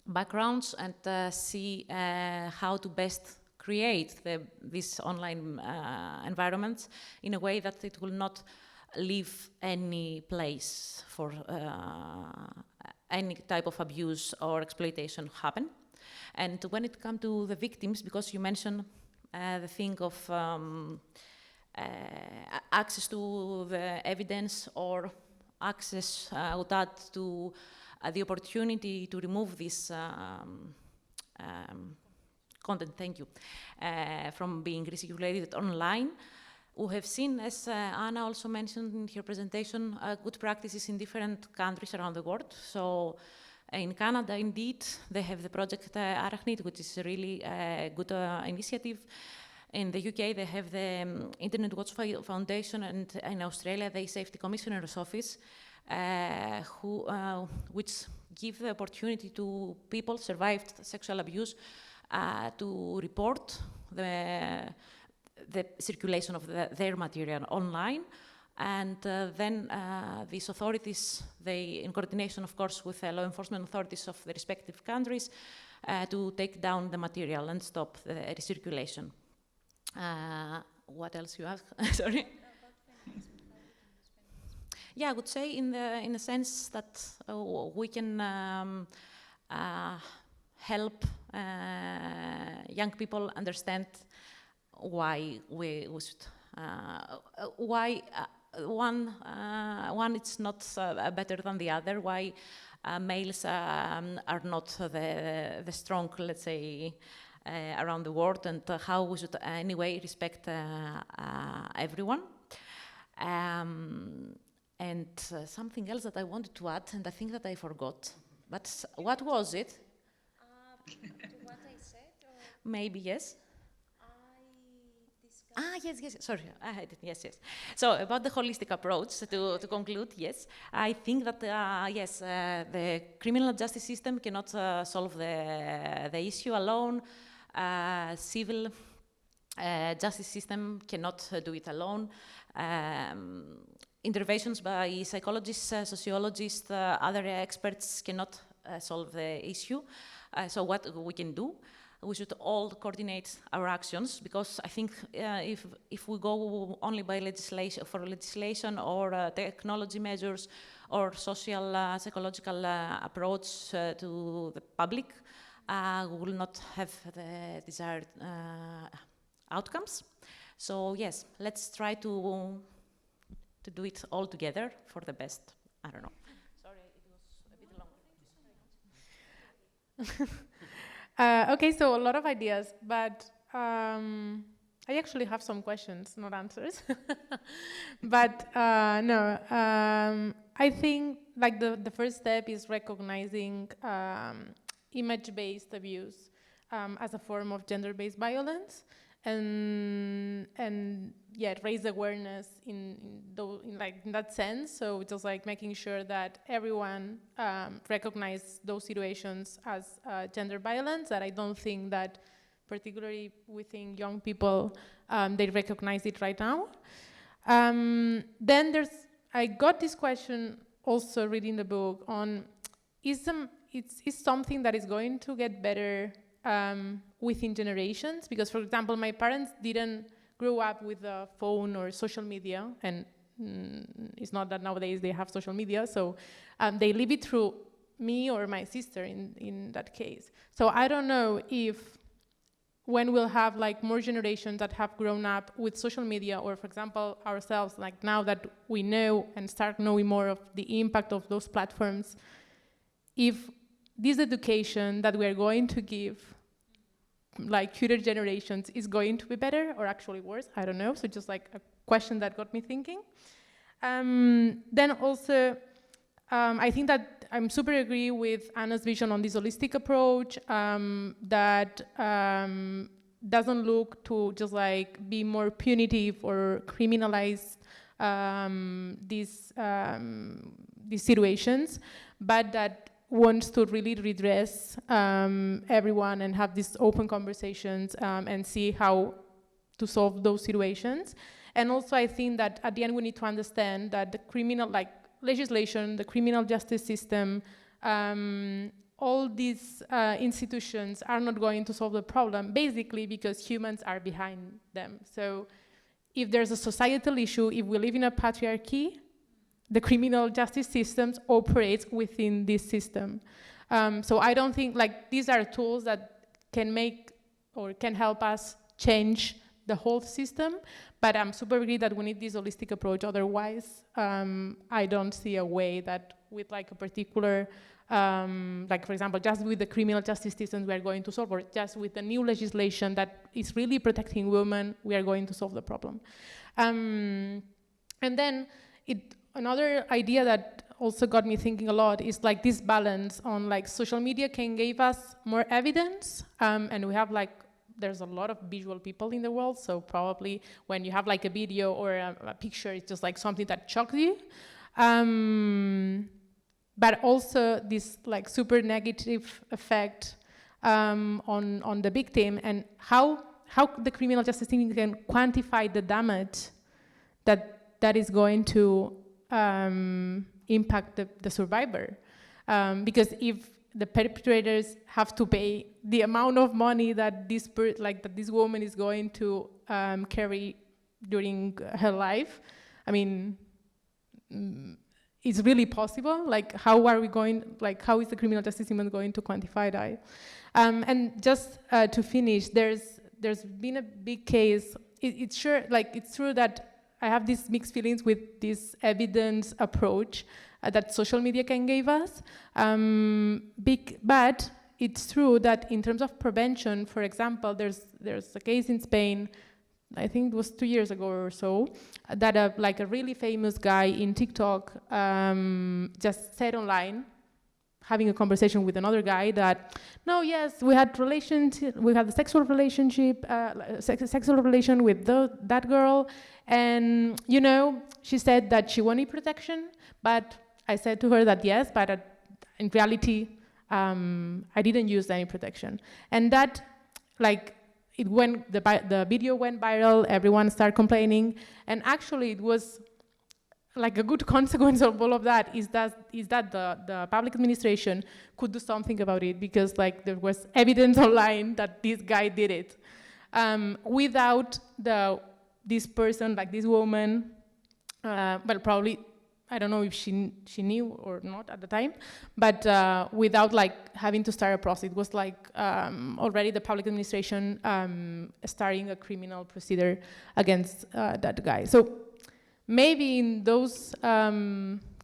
Speaker 3: backgrounds, and see how to best create these online environments in a way that it will not leave any place for any type of abuse or exploitation happen. And when it comes to the victims, because you mentioned the thing of access to the evidence or access without to the opportunity to remove this content, thank you, from being recirculated online. We have seen, as Anna also mentioned in her presentation, good practices in different countries around the world. So in Canada, indeed, they have the project Organised, which is a really good initiative. In the UK, they have the Internet Watch Foundation, and in Australia, the Safety Commissioner's Office, which give the opportunity to people survived sexual abuse to report the circulation of their material online. And then these authorities, they, in coordination, of course, with law enforcement authorities of the respective countries, to take down the material and stop the recirculation. What else you ask? Sorry. Yeah, I would say in the sense that we can help young people understand why we should, why one it's not better than the other, why males are not the strong, let's say, around the world, and how we should anyway respect everyone. And something else that I wanted to add, and I think that I forgot. But what was it?
Speaker 1: What I said? Or
Speaker 3: Maybe yes. Yes. Sorry, I had it. Yes. So about the holistic approach, to conclude, yes, I think that yes, the criminal justice system cannot solve the issue alone. Civil justice system cannot do it alone. Interventions by psychologists, sociologists, other experts cannot solve the issue. So what we can do, we should all coordinate our actions, because I think if we go only by legislation or technology measures or social psychological approach to the public, we will not have the desired outcomes. So yes, let's try to do it all together for the best. I don't know. Sorry, it was a bit long.
Speaker 4: Okay, so a lot of ideas, but I actually have some questions, not answers. But no, I think like the first step is recognizing image-based abuse as a form of gender-based violence, and yeah, raise awareness in that sense. So just like making sure that everyone recognize those situations as gender violence. That I don't think that, particularly within young people, they recognize it right now. Then I got this question also reading the book on is something that is going to get better within generations, because for example my parents didn't grow up with a phone or social media, and it's not that nowadays they have social media, so they live it through me or my sister in that case. So I don't know if when we'll have like more generations that have grown up with social media, or for example ourselves, like now that we know and start knowing more of the impact of those platforms, if this education that we are going to give like future generations is going to be better or actually worse, I don't know. So just like a question that got me thinking. Then also, I think that I'm super agree with Anna's vision on this holistic approach that doesn't look to just like be more punitive or criminalize these situations, but that wants to really redress everyone and have these open conversations and see how to solve those situations. And also I think that at the end we need to understand that the criminal, like legislation, the criminal justice system, all these institutions are not going to solve the problem, basically because humans are behind them. So if there's a societal issue, if we live in a patriarchy, the criminal justice systems operates within this system. So I don't think like these are tools that can make or can help us change the whole system, but I'm super agree that we need this holistic approach. Otherwise, I don't see a way that with like a particular, like for example, just with the criminal justice systems we are going to solve, or just with the new legislation that is really protecting women, we are going to solve the problem. And then another idea that also got me thinking a lot is like this balance on like social media can give us more evidence, and we have like, there's a lot of visual people in the world, so probably when you have like a video or a picture, it's just like something that shocks you. But also this like super negative effect on the victim, and how the criminal justice system can quantify the damage that is going to impact the survivor. Because if the perpetrators have to pay the amount of money that this woman is going to carry during her life, I mean, it's really possible. Like, how are we going? Like, how is the criminal justice system going to quantify that? And just to finish, there's been a big case. It's true that I have these mixed feelings with this evidence approach that social media can give us. But it's true that in terms of prevention, for example, there's a case in Spain, I think it was 2 years ago or so, that a really famous guy in TikTok just said online, having a conversation with another guy, that no, yes, we had a sexual relation with that girl, and she said that she wanted protection, but I said to her that yes, but in reality, I didn't use any protection, and that the video went viral, everyone started complaining, and actually it was like a good consequence of all of that is that the public administration could do something about it, because there was evidence online that this guy did it. Without this person, this woman, well, probably, I don't know if she knew or not at the time, but without having to start a process, it was already the public administration starting a criminal procedure against that guy. So maybe in those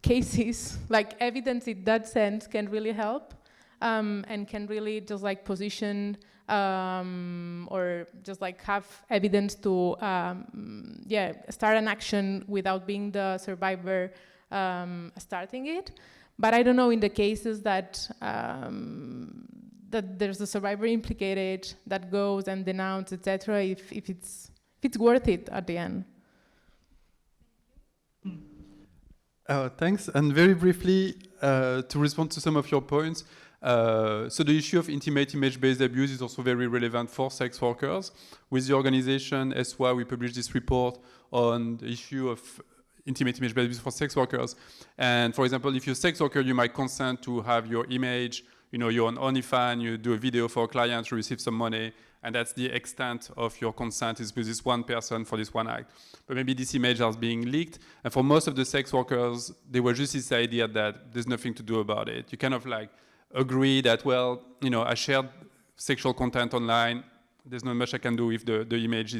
Speaker 4: cases, evidence in that sense can really help, and can really just position or just have evidence to start an action without being the survivor starting it. But I don't know in the cases that there's a survivor implicated that goes and denounces, etc., if it's worth it at the end.
Speaker 5: Thanks. And very briefly, to respond to some of your points, so the issue of intimate image-based abuse is also very relevant for sex workers. With the organization SY, we published this report on the issue of intimate image-based abuse for sex workers. And for example, if you're a sex worker, you might consent to have your image, you're on OnlyFans, you do a video for a client, you receive some money, and that's the extent of your consent is with this one person for this one act. But maybe this image is being leaked, and for most of the sex workers, there was just this idea that there's nothing to do about it. You kind of agree that, well, I shared sexual content online, there's not much I can do if the image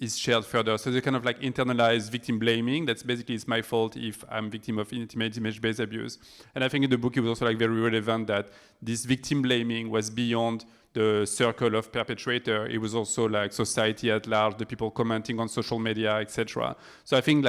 Speaker 5: is shared further. So they kind of internalize victim blaming. That's basically, it's my fault if I'm victim of intimate image-based abuse. And I think in the book it was also very relevant that this victim blaming was beyond the circle of perpetrator. It was also society at large, the people commenting on social media, etc. So I think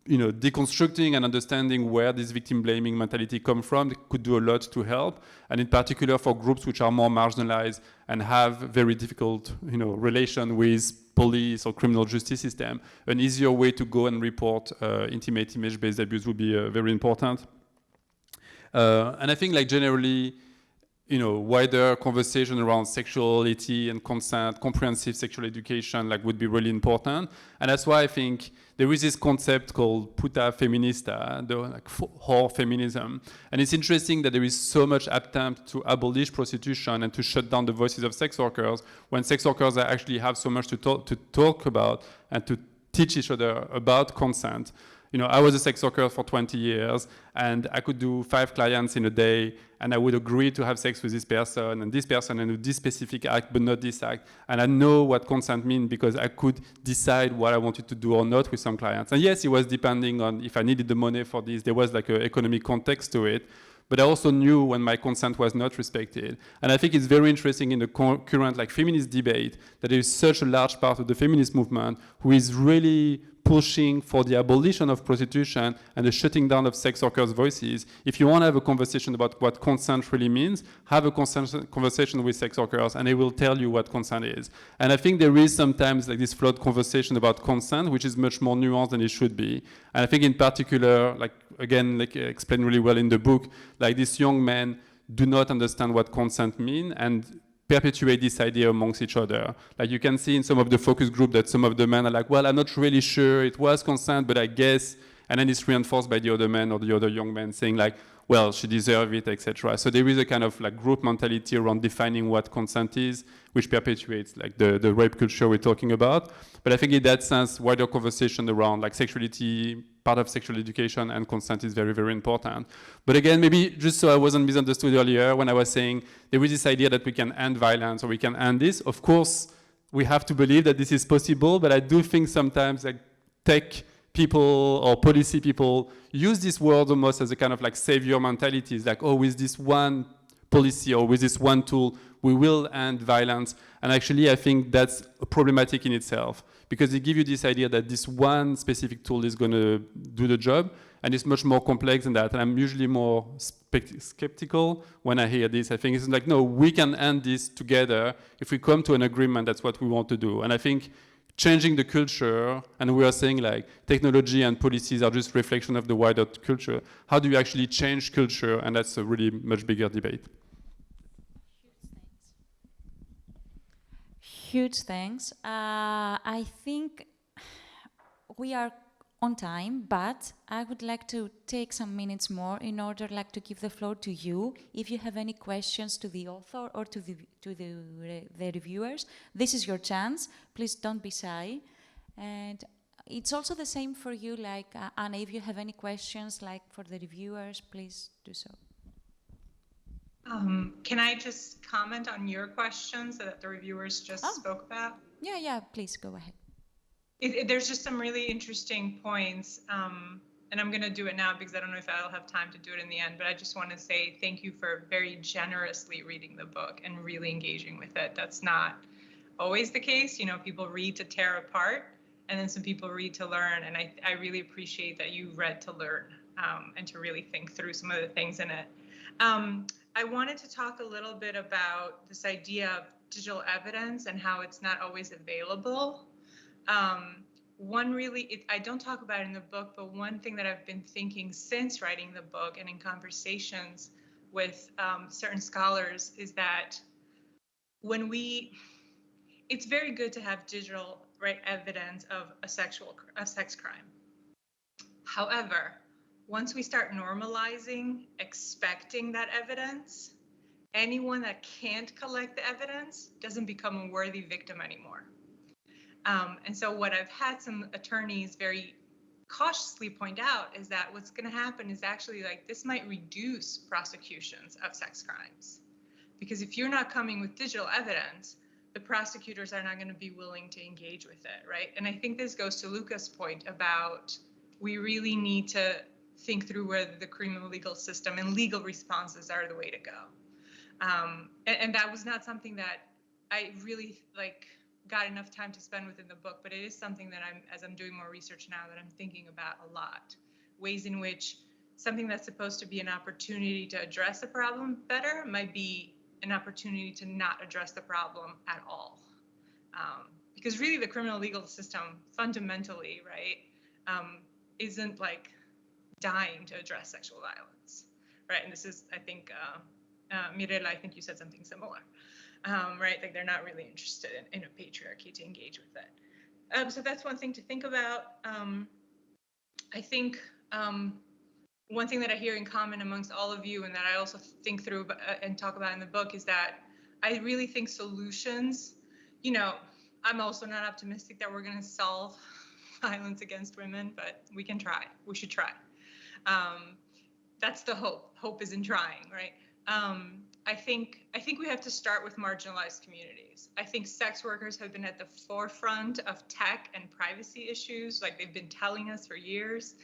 Speaker 5: deconstructing and understanding where this victim blaming mentality comes from could do a lot to help, and in particular for groups which are more marginalized and have very difficult relation with police or criminal justice system. An easier way to go and report intimate image-based abuse would be very important. And I think generally, wider conversation around sexuality and consent, comprehensive sexual education would be really important. And that's why I think there is this concept called puta feminista, whore feminism. And it's interesting that there is so much attempt to abolish prostitution and to shut down the voices of sex workers when sex workers actually have so much to talk about and to teach each other about consent. I was a sex worker for 20 years, and I could do 5 clients in a day, and I would agree to have sex with this person and do this specific act, but not this act. And I know what consent means because I could decide what I wanted to do or not with some clients. And yes, it was depending on if I needed the money for this. There was an economic context to it. But I also knew when my consent was not respected. And I think it's very interesting in the current feminist debate that there is such a large part of the feminist movement who is really pushing for the abolition of prostitution and the shutting down of sex workers' voices. If you want to have a conversation about what consent really means, have a conversation with sex workers and they will tell you what consent is. And I think there is sometimes like this flawed conversation about consent, which is much more nuanced than it should be. And I think in particular, like again, like explained really well in the book, like these young men do not understand what consent means and perpetuate this idea amongst each other. Like you can see in some of the focus group that some of the men are like, well, I'm not really sure it was consent, but I guess, and then it's reinforced by the other men or the other young men saying like, well, she deserves it, etc. So there is a kind of like group mentality around defining what consent is, which perpetuates like the rape culture we're talking about. But I think in that sense, wider conversation around like sexuality, part of sexual education and consent is very, very important. But again, maybe just so I wasn't misunderstood earlier when I was saying there is this idea that we can end violence or we can end this. Of course, we have to believe that this is possible, but I do think sometimes like tech people or policy people use this word almost as a kind of like savior mentality. It's like, oh, with this one policy or with this one tool, we will end violence. And actually, I think that's problematic in itself because it gives you this idea that this one specific tool is going to do the job, and it's much more complex than that. And I'm usually more skeptical when I hear this. I think it's like, no, we can end this together. If we come to an agreement, that's what we want to do. And I think changing the culture, and we are saying like technology and policies are just reflection of the wider culture. How do you actually change culture? And that's a really much bigger debate.
Speaker 1: Huge thanks. I think we are on time, but I would like to take some minutes more in order like to give the floor to you. If you have any questions to the author or to the reviewers, this is your chance. Please don't be shy. And it's also the same for you, like Anna, if you have any questions like for the reviewers, please do so.
Speaker 2: Can I just comment on your questions that the reviewers just spoke about?
Speaker 1: Yeah, please go ahead.
Speaker 2: There's just some really interesting points, and I'm going to do it now because I don't know if I'll have time to do it in the end, but I just want to say thank you for very generously reading the book and really engaging with it. That's not always the case. You know, people read to tear apart, and then some people read to learn, and I really appreciate that you read to learn and to really think through some of the things in it. I wanted to talk a little bit about this idea of digital evidence and how it's not always available. I don't talk about it in the book, but one thing that I've been thinking since writing the book and in conversations with certain scholars is that it's very good to have digital evidence of a sex crime. However, once we start normalizing expecting that evidence, anyone that can't collect the evidence doesn't become a worthy victim anymore. And so what I've had some attorneys very cautiously point out is that what's going to happen is actually like this might reduce prosecutions of sex crimes. Because if you're not coming with digital evidence, the prosecutors are not going to be willing to engage with it, right? And I think this goes to Luca's point about we really need to think through whether the criminal legal system and legal responses are the way to go. And that was not something that I really got enough time to spend within the book, but it is something that as I'm doing more research now, that I'm thinking about a lot. Ways in which something that's supposed to be an opportunity to address the problem better might be an opportunity to not address the problem at all. Because really the criminal legal system fundamentally, isn't dying to address sexual violence, right? And this is, I think, Mireia, I think you said something similar, right? Like they're not really interested in a patriarchy to engage with it. So that's one thing to think about. I think one thing that I hear in common amongst all of you, and that I also think through and talk about in the book, is that I really think solutions, I'm also not optimistic that we're going to solve violence against women, but we can try. We should try. That's the hope. Hope is in trying, right? I think we have to start with marginalized communities. I think sex workers have been at the forefront of tech and privacy issues, like they've been telling us for years.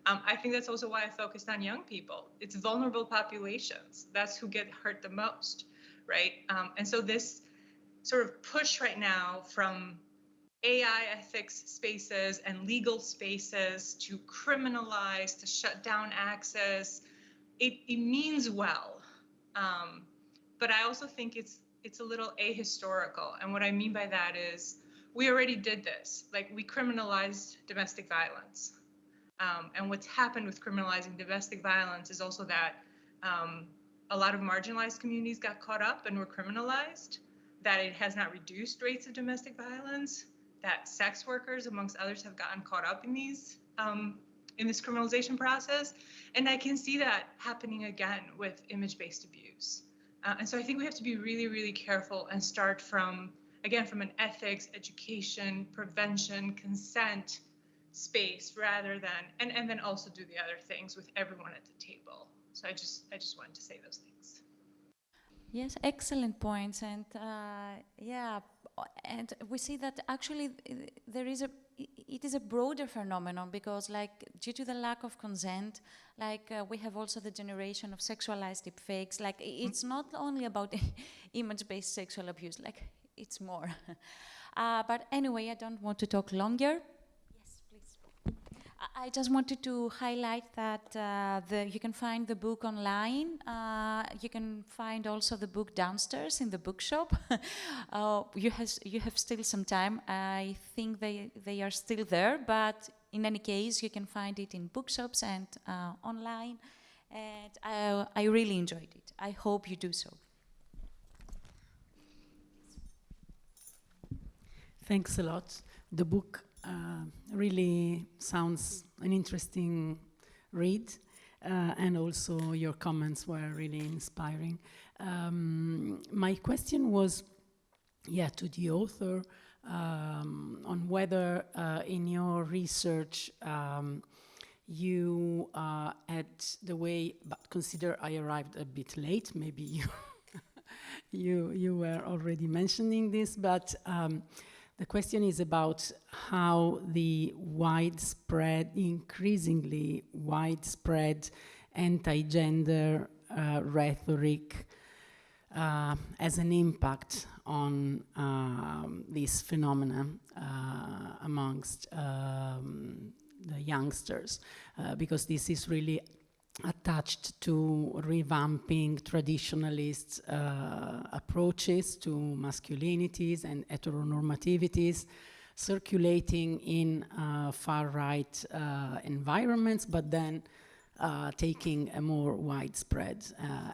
Speaker 2: I think that's also why I focused on young people. It's vulnerable populations. That's who get hurt the most, right? And so this sort of push right now from AI ethics spaces and legal spaces to criminalize, to shut down access. It means well, but I also think it's a little ahistorical. And what I mean by that is we already did this. Like, we criminalized domestic violence. And what's happened with criminalizing domestic violence is also that a lot of marginalized communities got caught up and were criminalized, that it has not reduced rates of domestic violence, that sex workers, amongst others, have gotten caught up in these in this criminalization process. And I can see that happening again with image-based abuse. And so I think we have to be really, really careful and start from, again, from an ethics, education, prevention, consent space, rather than, and then also do the other things with everyone at the table. So I just wanted to say those things.
Speaker 1: Yes, excellent points. And yeah, and we see that actually it is a broader phenomenon, because, like, due to the lack of consent, like we have also the generation of sexualized deepfakes. Like, it's not only about image-based sexual abuse, like it's more. But anyway, I don't want to talk longer. Yes, please. I just wanted to highlight that you can find the book online. You can find also the book downstairs in the bookshop. You have still some time. I think they are still there, but in any case, you can find it in bookshops and online. And I really enjoyed it. I hope you do so.
Speaker 6: Thanks a lot. The book really sounds an interesting read, and also your comments were really inspiring. My question was, to the author, on whether in your research you had the way, but consider I arrived a bit late, maybe you were already mentioning this, but the question is about how the increasingly widespread anti-gender rhetoric has an impact on this phenomenon amongst the youngsters, because this is really attached to revamping traditionalist approaches to masculinities and heteronormativities circulating in far-right environments, but then taking a more widespread.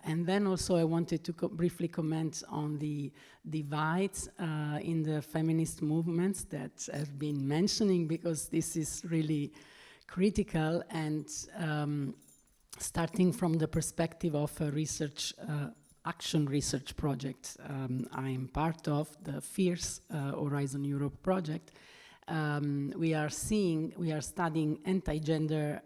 Speaker 6: And then also I wanted to briefly comment on the divides in the feminist movements that I've been mentioning, because this is really critical, and starting from the perspective of a research, action research project I'm part of, the FIRS Horizon Europe project. We are studying anti-gender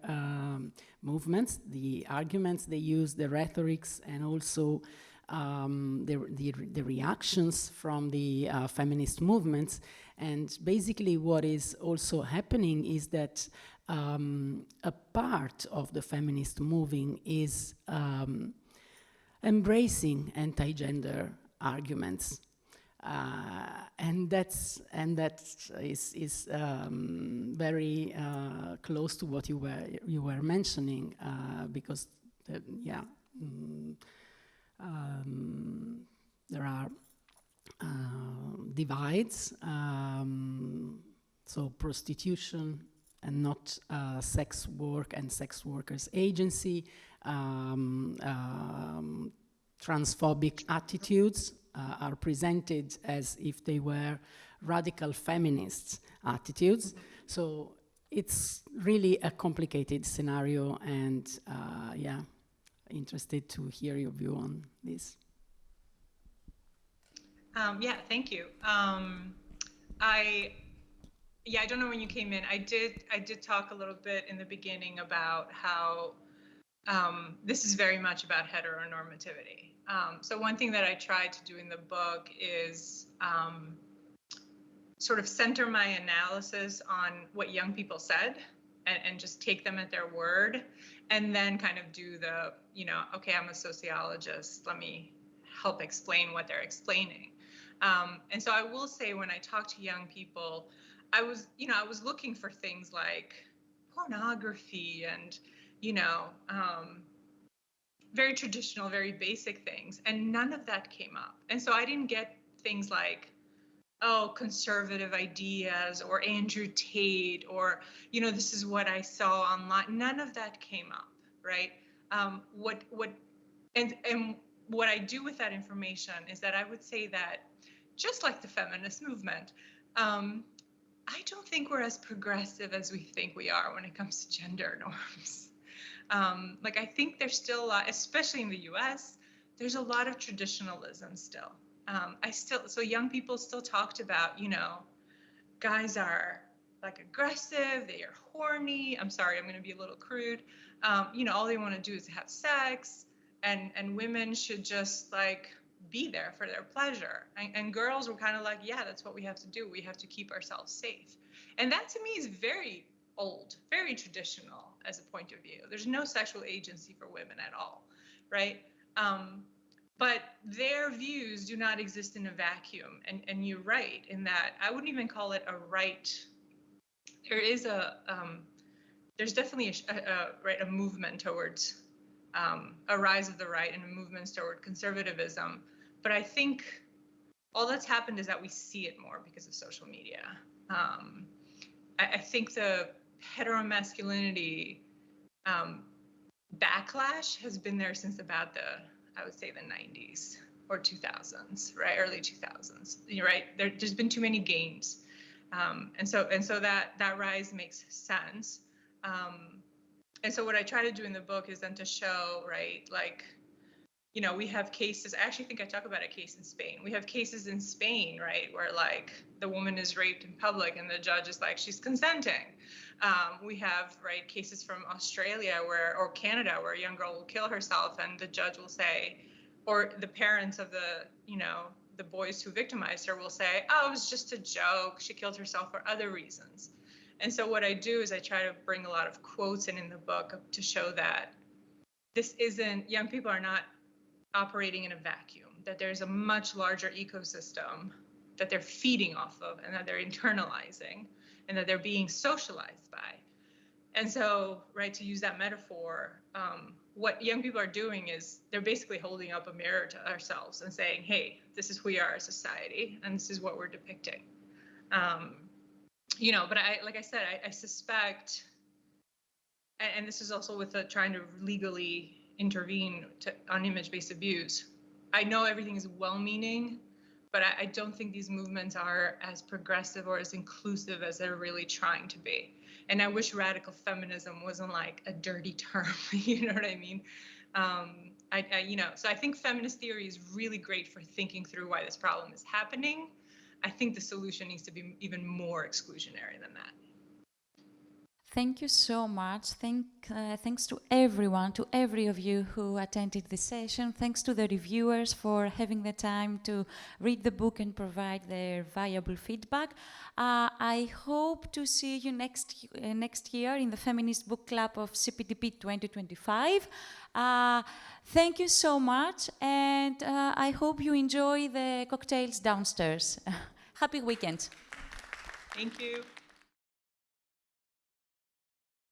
Speaker 6: movements, the arguments they use, the rhetorics, and also the reactions from the feminist movements. And basically what is also happening is that a part of the feminist moving is embracing anti-gender arguments, and that is very close to what you were mentioning, because there are divides, so prostitution and not sex work and sex workers' agency, transphobic attitudes are presented as if they were radical feminist attitudes. So it's really a complicated scenario, and interested to hear your view on this.
Speaker 2: Thank you. I don't know when you came in. I did talk a little bit in the beginning about how this is very much about heteronormativity. So one thing that I tried to do in the book is sort of center my analysis on what young people said, and just take them at their word, and then kind of do the, okay, I'm a sociologist, let me help explain what they're explaining. And so I will say, when I talk to young people, I was looking for things like pornography and, very traditional, very basic things, and none of that came up. And so I didn't get things like, oh, conservative ideas or Andrew Tate or, this is what I saw online. None of that came up, right? What I do with that information is that I would say that just like the feminist movement, I don't think we're as progressive as we think we are when it comes to gender norms. I think there's still a lot, especially in the US, there's a lot of traditionalism still. So young people still talked about, guys are aggressive, they are horny. I'm sorry, I'm going to be a little crude. All they want to do is have sex, and women should just be there for their pleasure. And girls were kind of like, yeah, that's what we have to do. We have to keep ourselves safe. And that to me is very old, very traditional as a point of view. There's no sexual agency for women at all, right? But their views do not exist in a vacuum. And you're right in that I wouldn't even call it a right. There is there's definitely a movement towards a rise of the right and a movement toward conservatism. But I think all that's happened is that we see it more because of social media. I think the heteromasculinity backlash has been there since about I would say the 90s or 2000s, right? Early 2000s. You're right. There's been too many gains. And so that rise makes sense. And so what I try to do in the book is then to show, right, we have cases. I actually think I talk about a case in Spain. We have cases in Spain, right, where the woman is raped in public and the judge is she's consenting. We have, right, cases from Australia or Canada where a young girl will kill herself and the judge will say, or the parents of the boys who victimized her will say, oh, it was just a joke. She killed herself for other reasons. And so what I do is I try to bring a lot of quotes in the book to show that young people are not operating in a vacuum, that there's a much larger ecosystem that they're feeding off of and that they're internalizing and that they're being socialized by. And so, right, to use that metaphor, what young people are doing is they're basically holding up a mirror to ourselves and saying, hey, this is who we are as society and this is what we're depicting. But I suspect, and this is also with trying to legally intervene on image-based abuse. I know everything is well-meaning, but I don't think these movements are as progressive or as inclusive as they're really trying to be. And I wish radical feminism wasn't a dirty term, you know what I mean? So I think feminist theory is really great for thinking through why this problem is happening. I think the solution needs to be even more exclusionary than that.
Speaker 1: Thank you so much. Thanks to everyone, to every of you who attended this session. Thanks to the reviewers for having the time to read the book and provide their valuable feedback. I hope to see you next year in the Feminist Book Club of CPDP 2025. Thank you so much, and I hope you enjoy the cocktails downstairs. Happy weekend.
Speaker 2: Thank you.